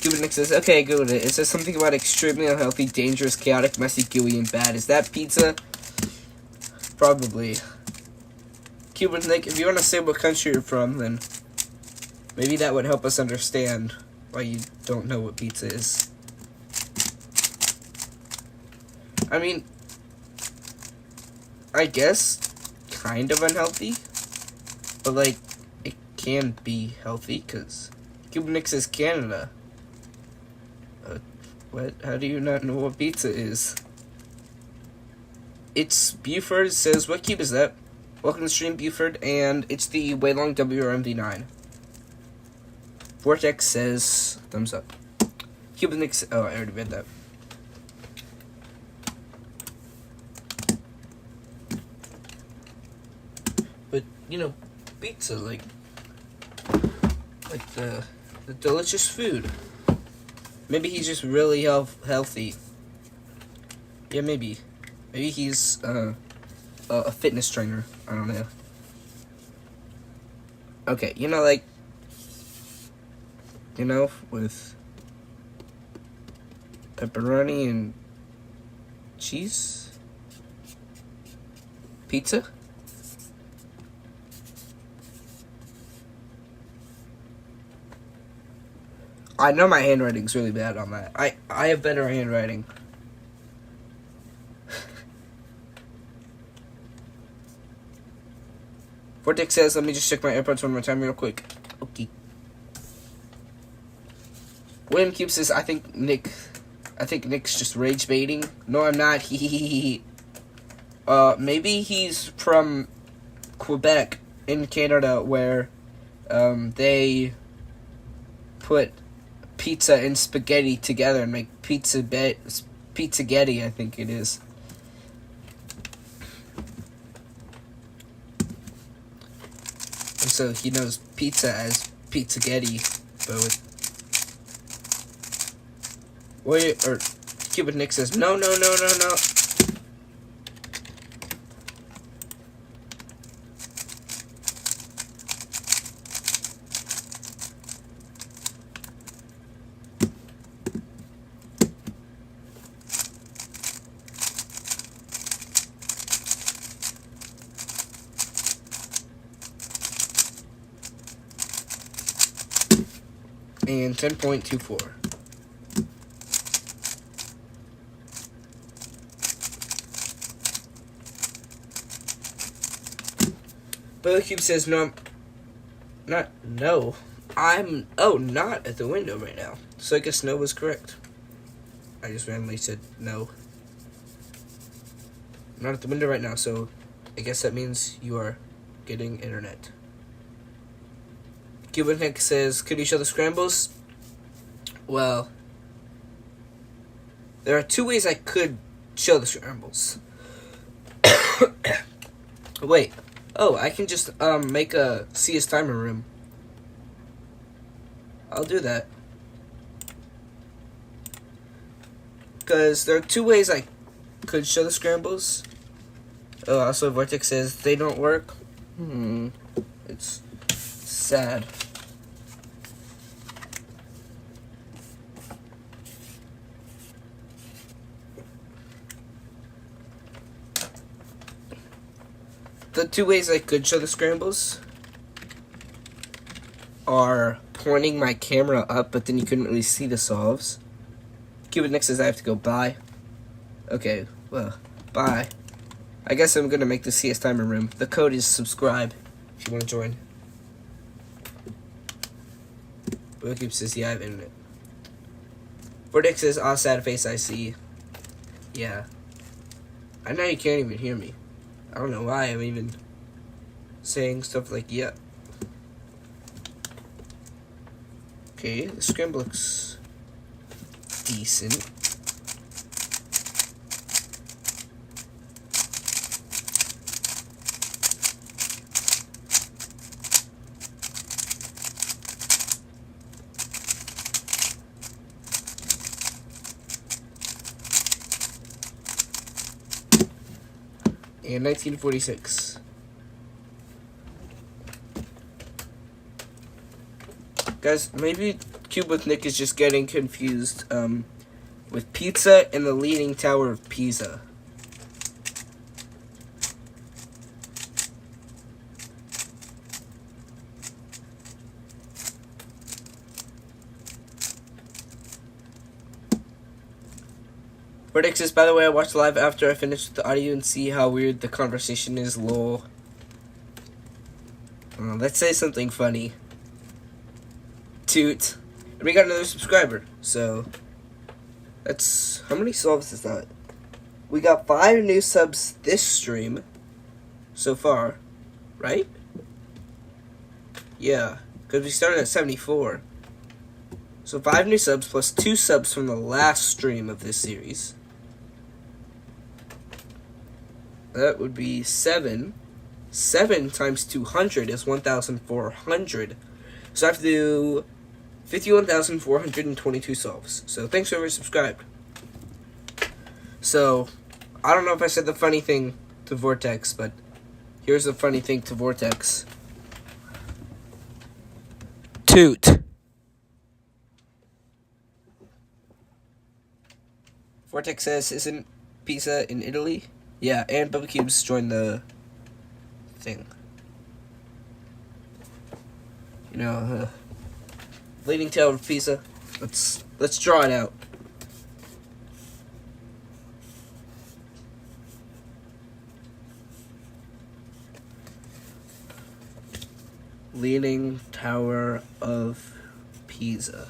A: Cuban says, okay, go with it. It says something about extremely unhealthy, dangerous, chaotic, messy, gooey, and bad. Is that pizza? Probably. Cuban Nick, if you want to say what country you're from, then maybe that would help us understand why you don't know what pizza is. I mean, I guess kind of unhealthy, but like, it can be healthy, because Cuban Nick says Canada. What? How do you not know what pizza is? It's Buford says, what cube is that? Welcome to the stream, Buford, and it's the Waylong WRMD9. Vortex says, thumbs up. Cuban Nick, oh, I already read that. But, you know, pizza, like the delicious food. Maybe he's just really healthy. Yeah, maybe. Maybe he's a fitness trainer. I don't know. Okay, you know, like, you know, with pepperoni and cheese? Pizza? I know my handwriting's really bad on that. I have better handwriting. Vortex says, let me just check my AirPods one more time real quick. Okay. William Cube says, I think Nick's just rage baiting. No, I'm not. Maybe he's from Quebec in Canada, where they put pizza and spaghetti together and make pizzagetti, I think it is. And so he knows pizza as pizzagetti, but with or Cuban Nick says, no. And 10.24. BillyCube says, I'm not at the window right now. So I guess no was correct. I just randomly said no. I'm not at the window right now, so I guess that means you are getting internet. Cuban Nick says, could you show the scrambles? Well, there are two ways I could show the scrambles. Wait. Oh, I can just make a CS timer room. I'll do that. Because there are two ways I could show the scrambles. Oh, also Vortex says they don't work. It's sad. the two ways I could show the scrambles are pointing my camera up, but then you couldn't really see the solves. Cuban Nick says I have to go. Bye. Okay, well, bye. I guess I'm gonna make the CS Timer room. The code is subscribe if you want to join. Bookkeep says, yeah, I have internet. Vortex says, sad face I see. Yeah. I know you can't even hear me. I don't know why I'm even saying stuff like, yeah. Okay, the scramble looks decent. And 1946. Guys, maybe Cube with Nick is just getting confused with pizza and the Leaning Tower of Pisa. Verdict says, by the way, I watched live after I finished with the audio and see how weird the conversation is, lol. Let's say something funny. Toot. And we got another subscriber, so that's, how many subs is that? We got 5 new subs this stream so far, right? Yeah, because we started at 74. So 5 new subs plus 2 subs from the last stream of this series. That would be 7. 7 times 200 is 1,400. So I have to do 51,422 solves. So thanks for everyone subscribed. So, I don't know if I said the funny thing to Vortex, but here's the funny thing to Vortex. Toot. Vortex says, isn't Pisa in Italy? Yeah, and Bubba Cubes joined the thing. You know, Leaning Tower of Pisa. Let's draw it out. Leaning Tower of Pisa.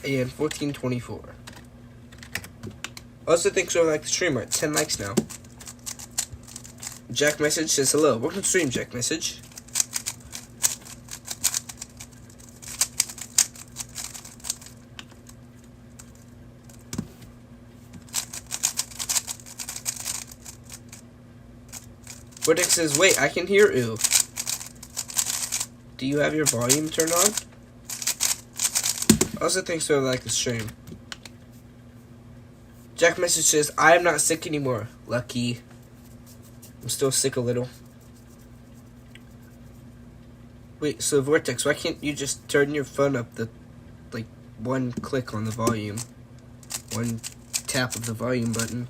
A: And 1424. Also, thanks for like the stream. We're at 10 likes now. Jack Message says hello. Welcome to the stream, Jack Message. Vortex says, wait, I can hear you. Do you have your volume turned on? Also, thanks for like the stream. Jack Message says, I am not sick anymore. Lucky. I'm still sick a little. Wait, so Vortex, why can't you just turn your phone up the, like, one click on the volume? One tap of the volume button.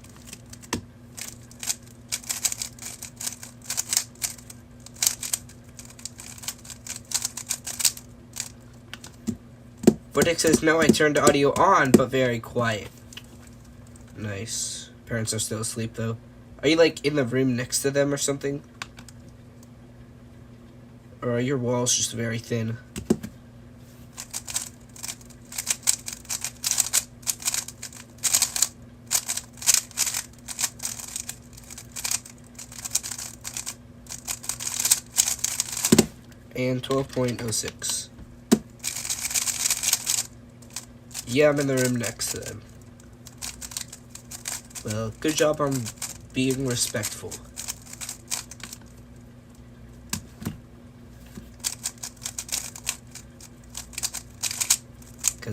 A: Vortex says, no, I turned audio on, but very quiet. Nice. Parents are still asleep, though. Are you, like, in the room next to them or something? Or are your walls just very thin? And 12.06. Yeah, I'm in the room next to them. Well, good job on being respectful.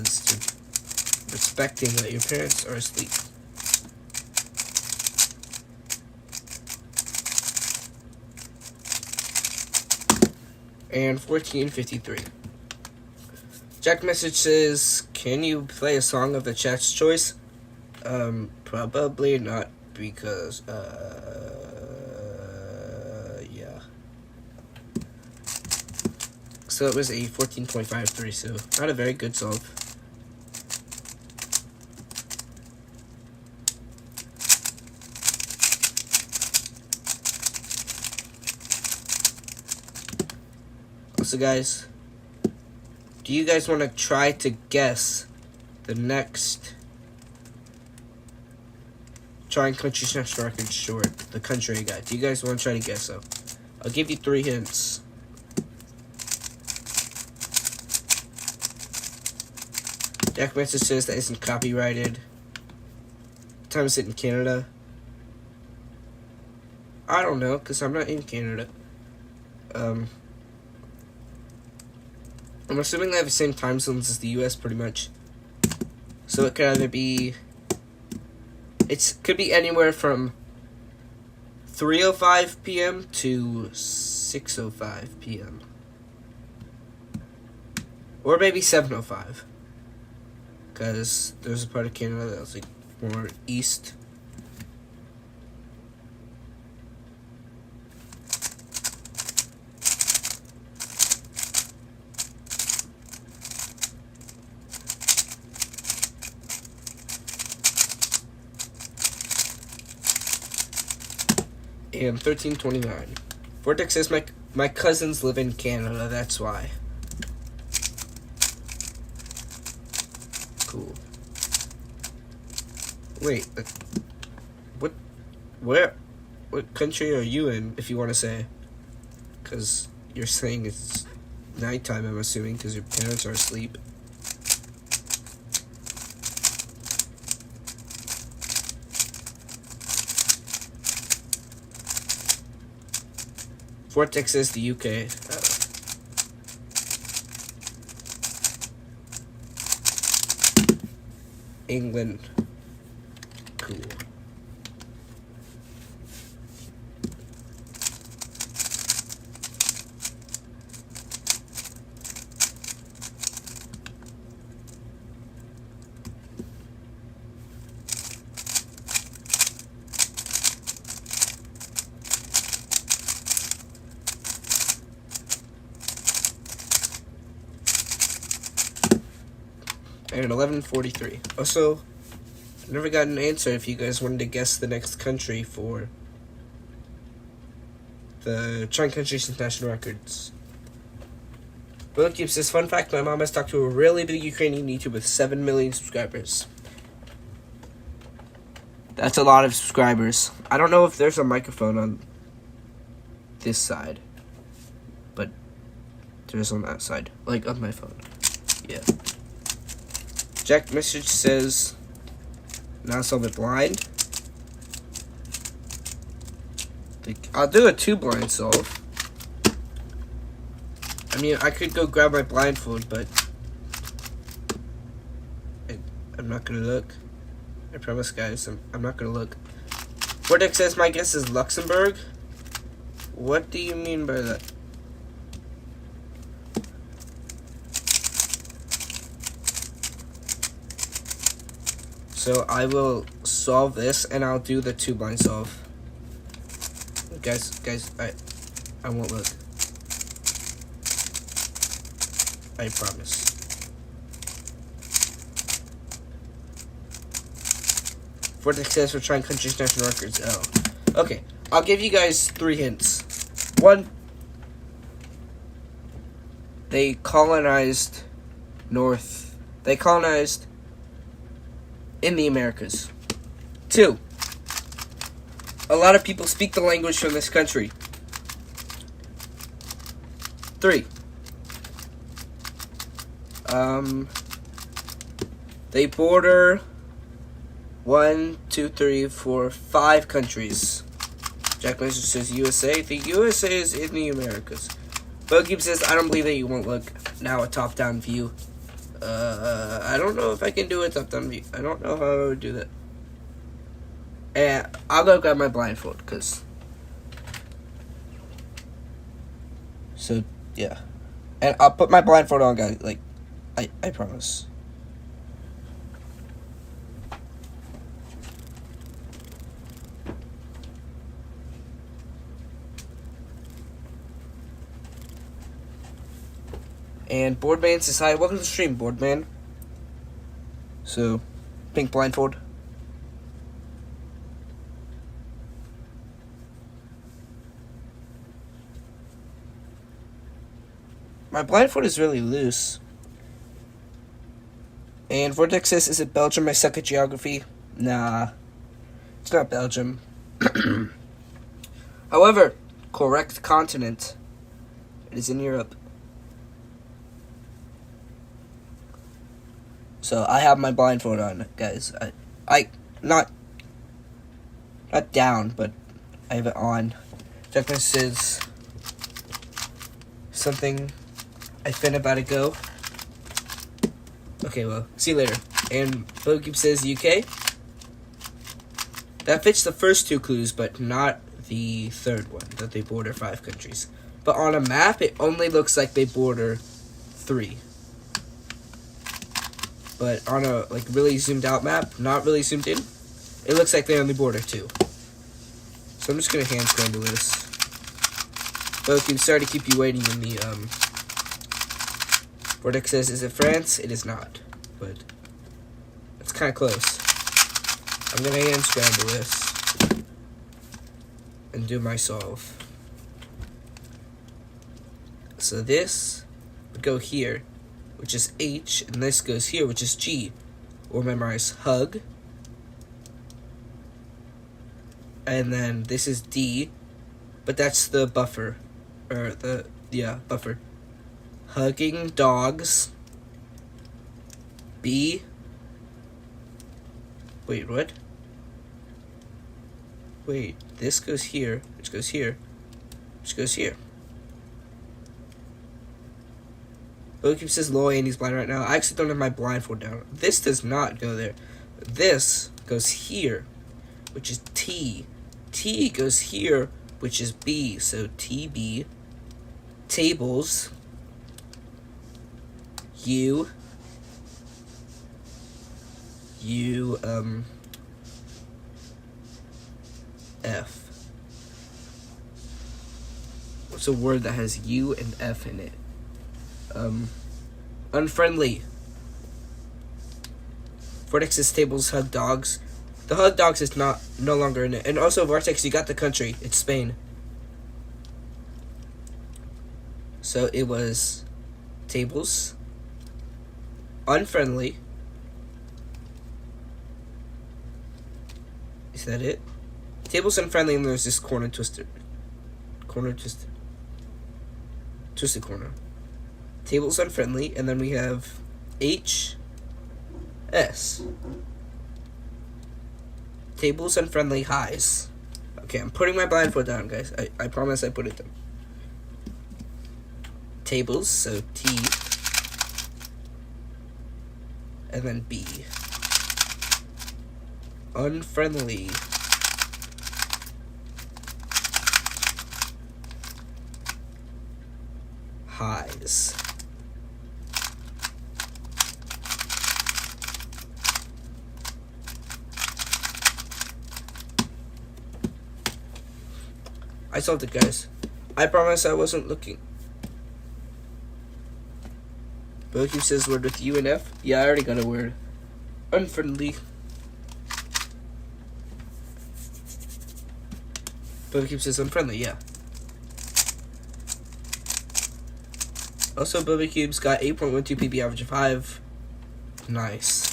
A: because you're respecting that your parents are asleep. And 14:53. Jack message says, "Can you play a song of the chat's choice?" Probably not, because yeah. So it was a 14.53, so not a very good solve. Also, guys, do you guys want to try to guess the next Trying Country's National Record short, the country I got? Do you guys want to try to guess so? I'll give you 3 hints. Jack message says that isn't copyrighted. What time is it in Canada? I don't know, because I'm not in Canada. I'm assuming they have the same time zones as the US, pretty much. So it could either be... It could be anywhere from 3:05 p.m. to 6:05 p.m. Or maybe 7:05. Because there's a part of Canada that's like more east. And 13:29. Vortex says my cousins live in Canada, that's why. Cool. Wait, what country are you in, if you want to say? Because you're saying it's nighttime, I'm assuming, because your parents are asleep. Vortex says the UK. England. Cool. And 11:43. Also, I never got an answer if you guys wanted to guess the next country for the Trying Country's National Records. Will keeps this fun fact: my mom has talked to a really big Ukrainian YouTuber with 7 million subscribers. That's a lot of subscribers. I don't know if there's a microphone on this side, but there's on that side, like on my phone. Yeah. Jack message says, "Now solve it blind." I'll do a 2 blind solve. I mean, I could go grab my blindfold, but I'm not gonna look. I promise, guys, I'm not gonna look. Vortex says, "My guess is Luxembourg." What do you mean by that? So I will solve this, and I'll do the 2 blind solve. Guys, I won't look. I promise. Vortex says we're trying Country's National Records. Oh. Okay, I'll give you guys 3 hints. 1, they colonized in the Americas. 2, a lot of people speak the language from this country. 3, they border 1, 2, 3, 4, 5 countries. Jack Laser says USA. The USA is in the Americas. Bogey says, "I don't believe that you won't look." Now a top-down view I don't know if I can do it top down view. I don't know how I would do that. And I'll go grab my blindfold, cause. So yeah, and I'll put my blindfold on, guys. Like, I promise. And Boardman says hi. Welcome to the stream, Boardman. So, pink blindfold. My blindfold is really loose. And Vortex says, is it Belgium? I suck at geography. Nah, it's not Belgium. However, correct continent. It is in Europe. So I have my blindfold on, guys. I not down, but I have it on. Jackman says something. I fin about to go. Okay, well, see you later. And Bokeep says UK. That fits the first two clues, but not the third one, that they border 5 countries. But on a map, it only looks like they border 3. But on a really zoomed out map, not really zoomed in, it looks like they only border 2. So I'm just gonna hand scramble this. Bokeep, sorry to keep you waiting in the Vortex says, is it France? It is not, but it's kind of close. I'm gonna hand scramble this and do my solve. So this would go here, which is H, and this goes here, which is G. We'll memorize hug. And then this is D, but that's the buffer, or buffer. Hugging dogs. B. Wait, what? Wait, this goes here, which goes here, which goes here. Bokeep says low and he's blind right now. I actually don't have my blindfold down. This does not go there. This goes here, which is T. T goes here, which is B. So TB. Tables. U. F. What's a word that has U and F in it? Unfriendly. Vortex's tables hug dogs. The hug dogs is no longer in it. And also, Vortex, you got the country. It's Spain. So it was tables. Unfriendly. Is that it? Tables unfriendly, and there's this corner twisted. Twisted corner. Tables unfriendly, and then we have H. S. Tables unfriendly highs. Okay, I'm putting my blindfold down, guys. I promise I put it down. Tables, so T. And then B. Unfriendly. Highs. I solved it, guys. I promise I wasn't looking. Bokeep says word with U and F. Yeah, I already got a word. Unfriendly. Bokeep says unfriendly, yeah. Also, Bokeep's got 8.12 PP average of 5. Nice.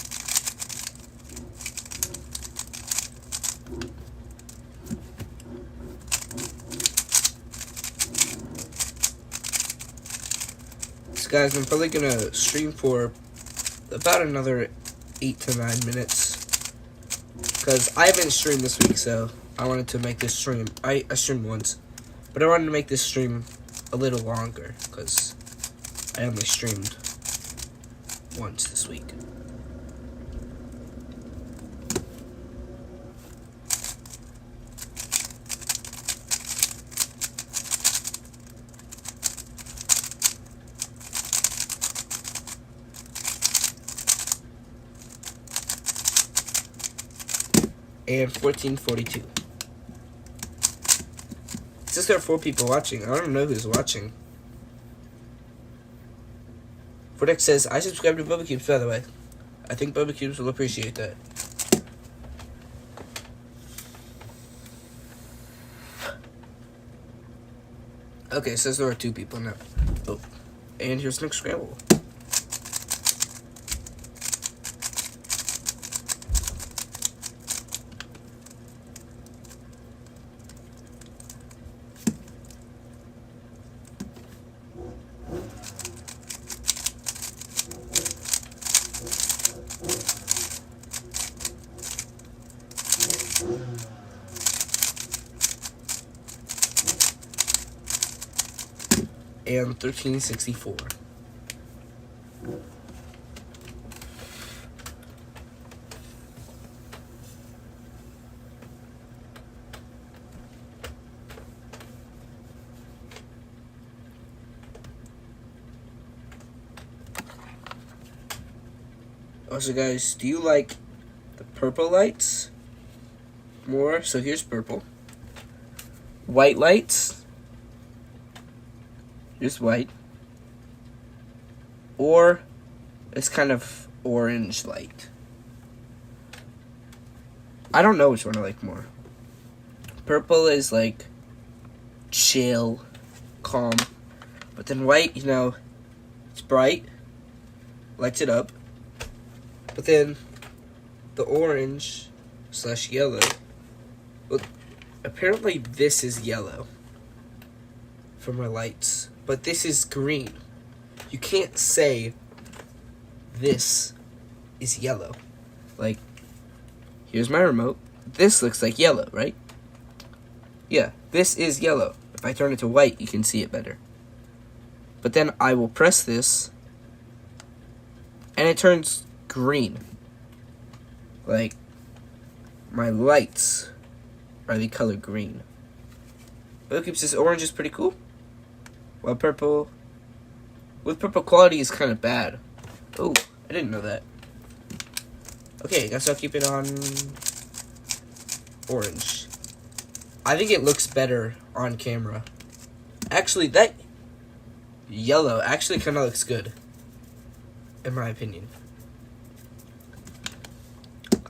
A: So guys, I'm probably gonna stream for about another 8 to 9 minutes. Because I haven't streamed this week, so I wanted to make this stream. I streamed once, but I wanted to make this stream a little longer, because I only streamed once this week. And 1442. It says there are 4 people watching. I don't know who's watching. Vortex says, I subscribe to Bubba Cubes, by the way. I think Bubba Cubes will appreciate that. Okay, it says there are 2 people now. Oh. And here's the next scramble. And 1364. Also, guys, do you like the purple lights more? So here's purple. White lights. Here's white. Or it's kind of orange light. I don't know which one I like more. Purple is like chill, calm. But then white, you know, it's bright, lights it up. But then the orange / yellow, well, apparently this is yellow for my lights. But this is green. You can't say this is yellow. Like, here's my remote. This looks like yellow, right? Yeah, this is yellow. If I turn it to white, you can see it better. But then I will press this, and it turns green. Like, my lights are the color green. But keeps this orange is pretty cool. While purple, with purple quality is kind of bad. Oh, I didn't know that. Okay, I guess I'll keep it on orange. I think it looks better on camera. Actually, that yellow actually kind of looks good, in my opinion.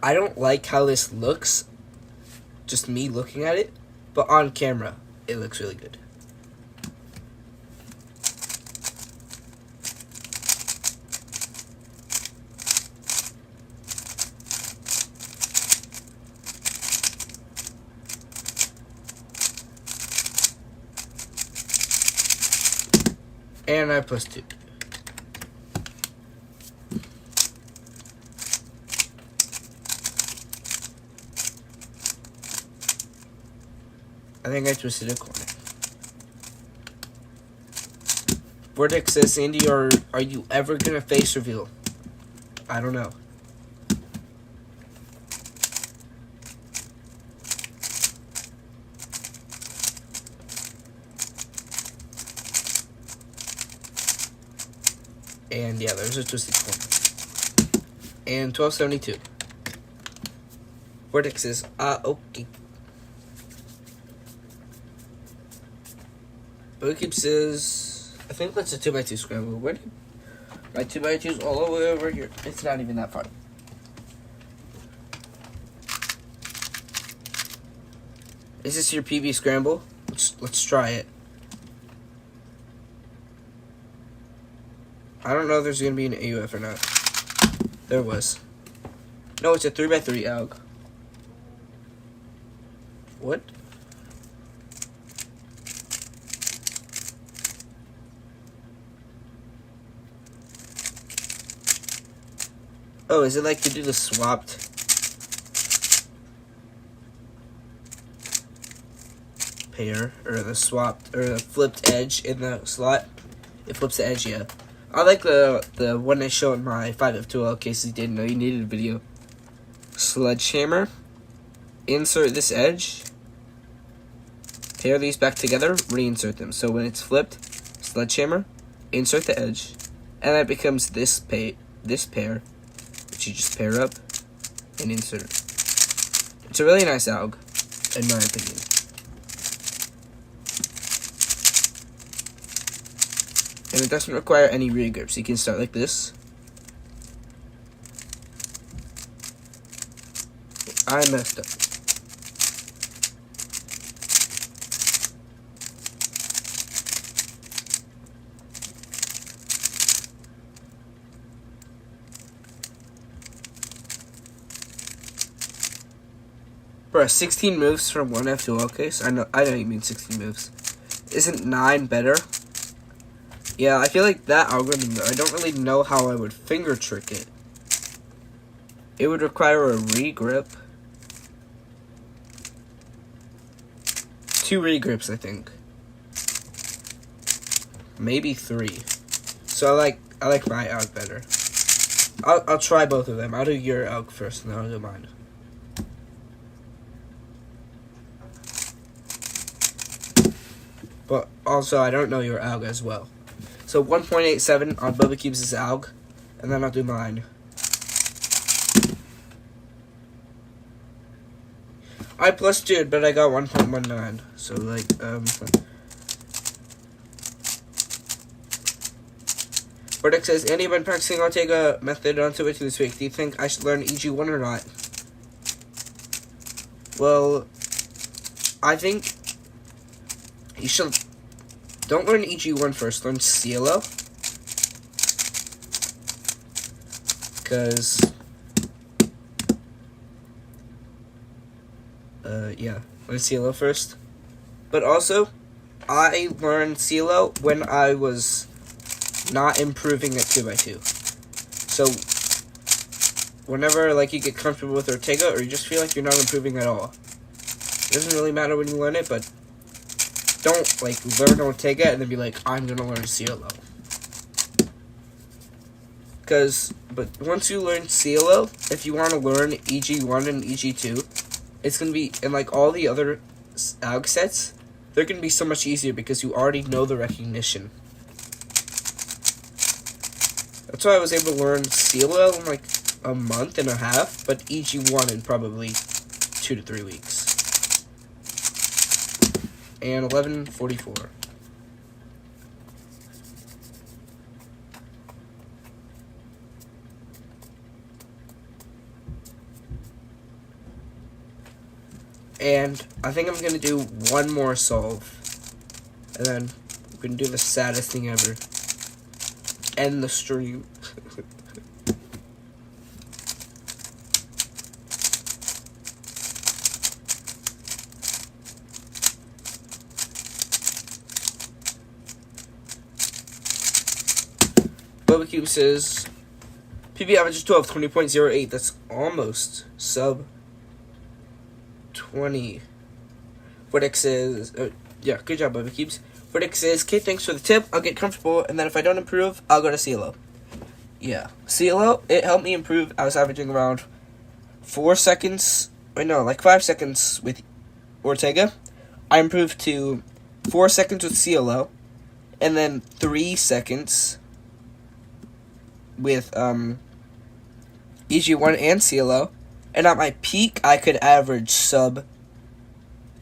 A: I don't like how this looks, just me looking at it, but on camera, it looks really good. And I plus 2. I think I twisted a corner. Vortex says, Andy, are you ever gonna face reveal? I don't know. And yeah, there's a twisted corner. And 1272. Vortex says, okay. Bookkeep says, I think that's a 2x2 scramble. Where did my 2x2's all the way over here? It's not even that far. Is this your PB scramble? Let's try it. I don't know if there's going to be an AUF or not. There was. No, it's a 3x3 AUG. What? Oh, is it like to do the swapped? Pair, or the swapped, or the flipped edge in the slot? It flips the edge, yeah. I like the one I showed in my 5F2L in case you didn't know you needed a video. Sledgehammer. Insert this edge. Pair these back together. Reinsert them. So when it's flipped, sledgehammer. Insert the edge. And that becomes this pair, which you just pair up and insert. It's a really nice AUG, in my opinion. And it doesn't require any regrips. You can start like this. I messed up. Bro, 16 moves from one F2L case? I know you mean 16 moves. Isn't 9 better? Yeah, I feel like that algorithm, I don't really know how I would finger trick it. It would require a regrip. 2 regrips, I think. Maybe 3. So I like my AUG better. I'll try both of them. I'll do your AUG first, and then I'll do mine. But also, I don't know your AUG as well. So 1.87 on Bubba Cubes' AUG, and then I'll do mine. I plused it, but I got 1.19. So Verdict says, Andy, been practicing Ortega method on Twitch this week. Do you think I should learn EG1 or not? Well, I think you should. Don't learn EG1 first. Learn CLO. Because, yeah, learn CLO first. But also, I learned CLO when I was not improving at 2x2. So, whenever, you get comfortable with Ortega, or you just feel like you're not improving at all, it doesn't really matter when you learn it, but don't, learn Ortega and then be like, I'm gonna learn CLO. But once you learn CLO, if you want to learn EG1 and EG2, it's gonna be, and all the other AUG sets, they're gonna be so much easier because you already know the recognition. That's why I was able to learn CLO in, a month and a half, but EG1 in probably 2 to 3 weeks. And 11:44. And I think I'm gonna do one more solve, and then we're gonna do the saddest thing ever. End the stream. Bubba Cube says, PB average is 12, 20.08. That's almost sub 20. Verdict says, yeah, good job, Bubba Cubes. Verdict says, okay, thanks for the tip. I'll get comfortable, and then if I don't improve, I'll go to CLO. Yeah. CLO, it helped me improve. I was averaging around 4 seconds. Wait, no, 5 seconds with Ortega. I improved to 4 seconds with CLO, and then 3 seconds with EG1 and CLO, and at my peak I could average sub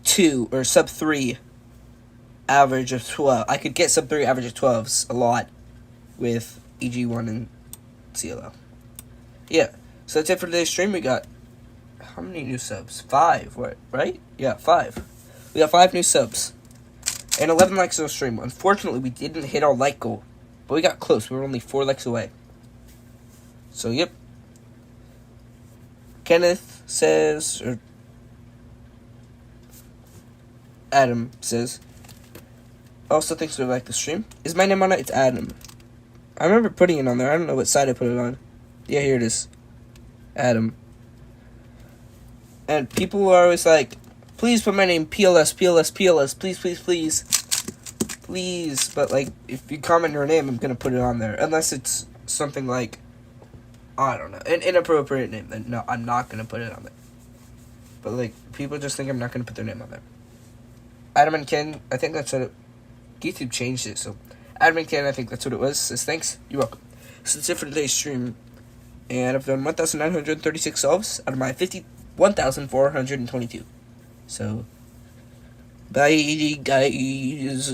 A: 2 or sub 3 average of 12. I could get sub 3 average of 12s a lot with EG1 and CLO. Yeah, so that's it for today's stream. We got how many new subs? 5, what, right? Yeah, 5. We got 5 new subs and 11 likes on the stream. Unfortunately, we didn't hit our like goal, but we got close. We were only 4 likes away. So, yep. Kenneth says, or Adam says, also thanks for the stream. Is my name on it? It's Adam. I remember putting it on there. I don't know what side I put it on. Yeah, here it is. Adam. And people are always like, please put my name PLS, PLS, PLS. Please, please, please. please. But like, if you comment your name, I'm gonna put it on there. Unless it's something like, I don't know, an inappropriate name. Then no, I'm not gonna put it on there. But like, people just think I'm not gonna put their name on there. Adam and Ken, I think that's what YouTube changed it. So Adam and Ken, I think that's what it was. Says thanks. You're welcome. So that's it for today's stream. And I've done 1,936 solves out of my 51,422. So, bye, guys.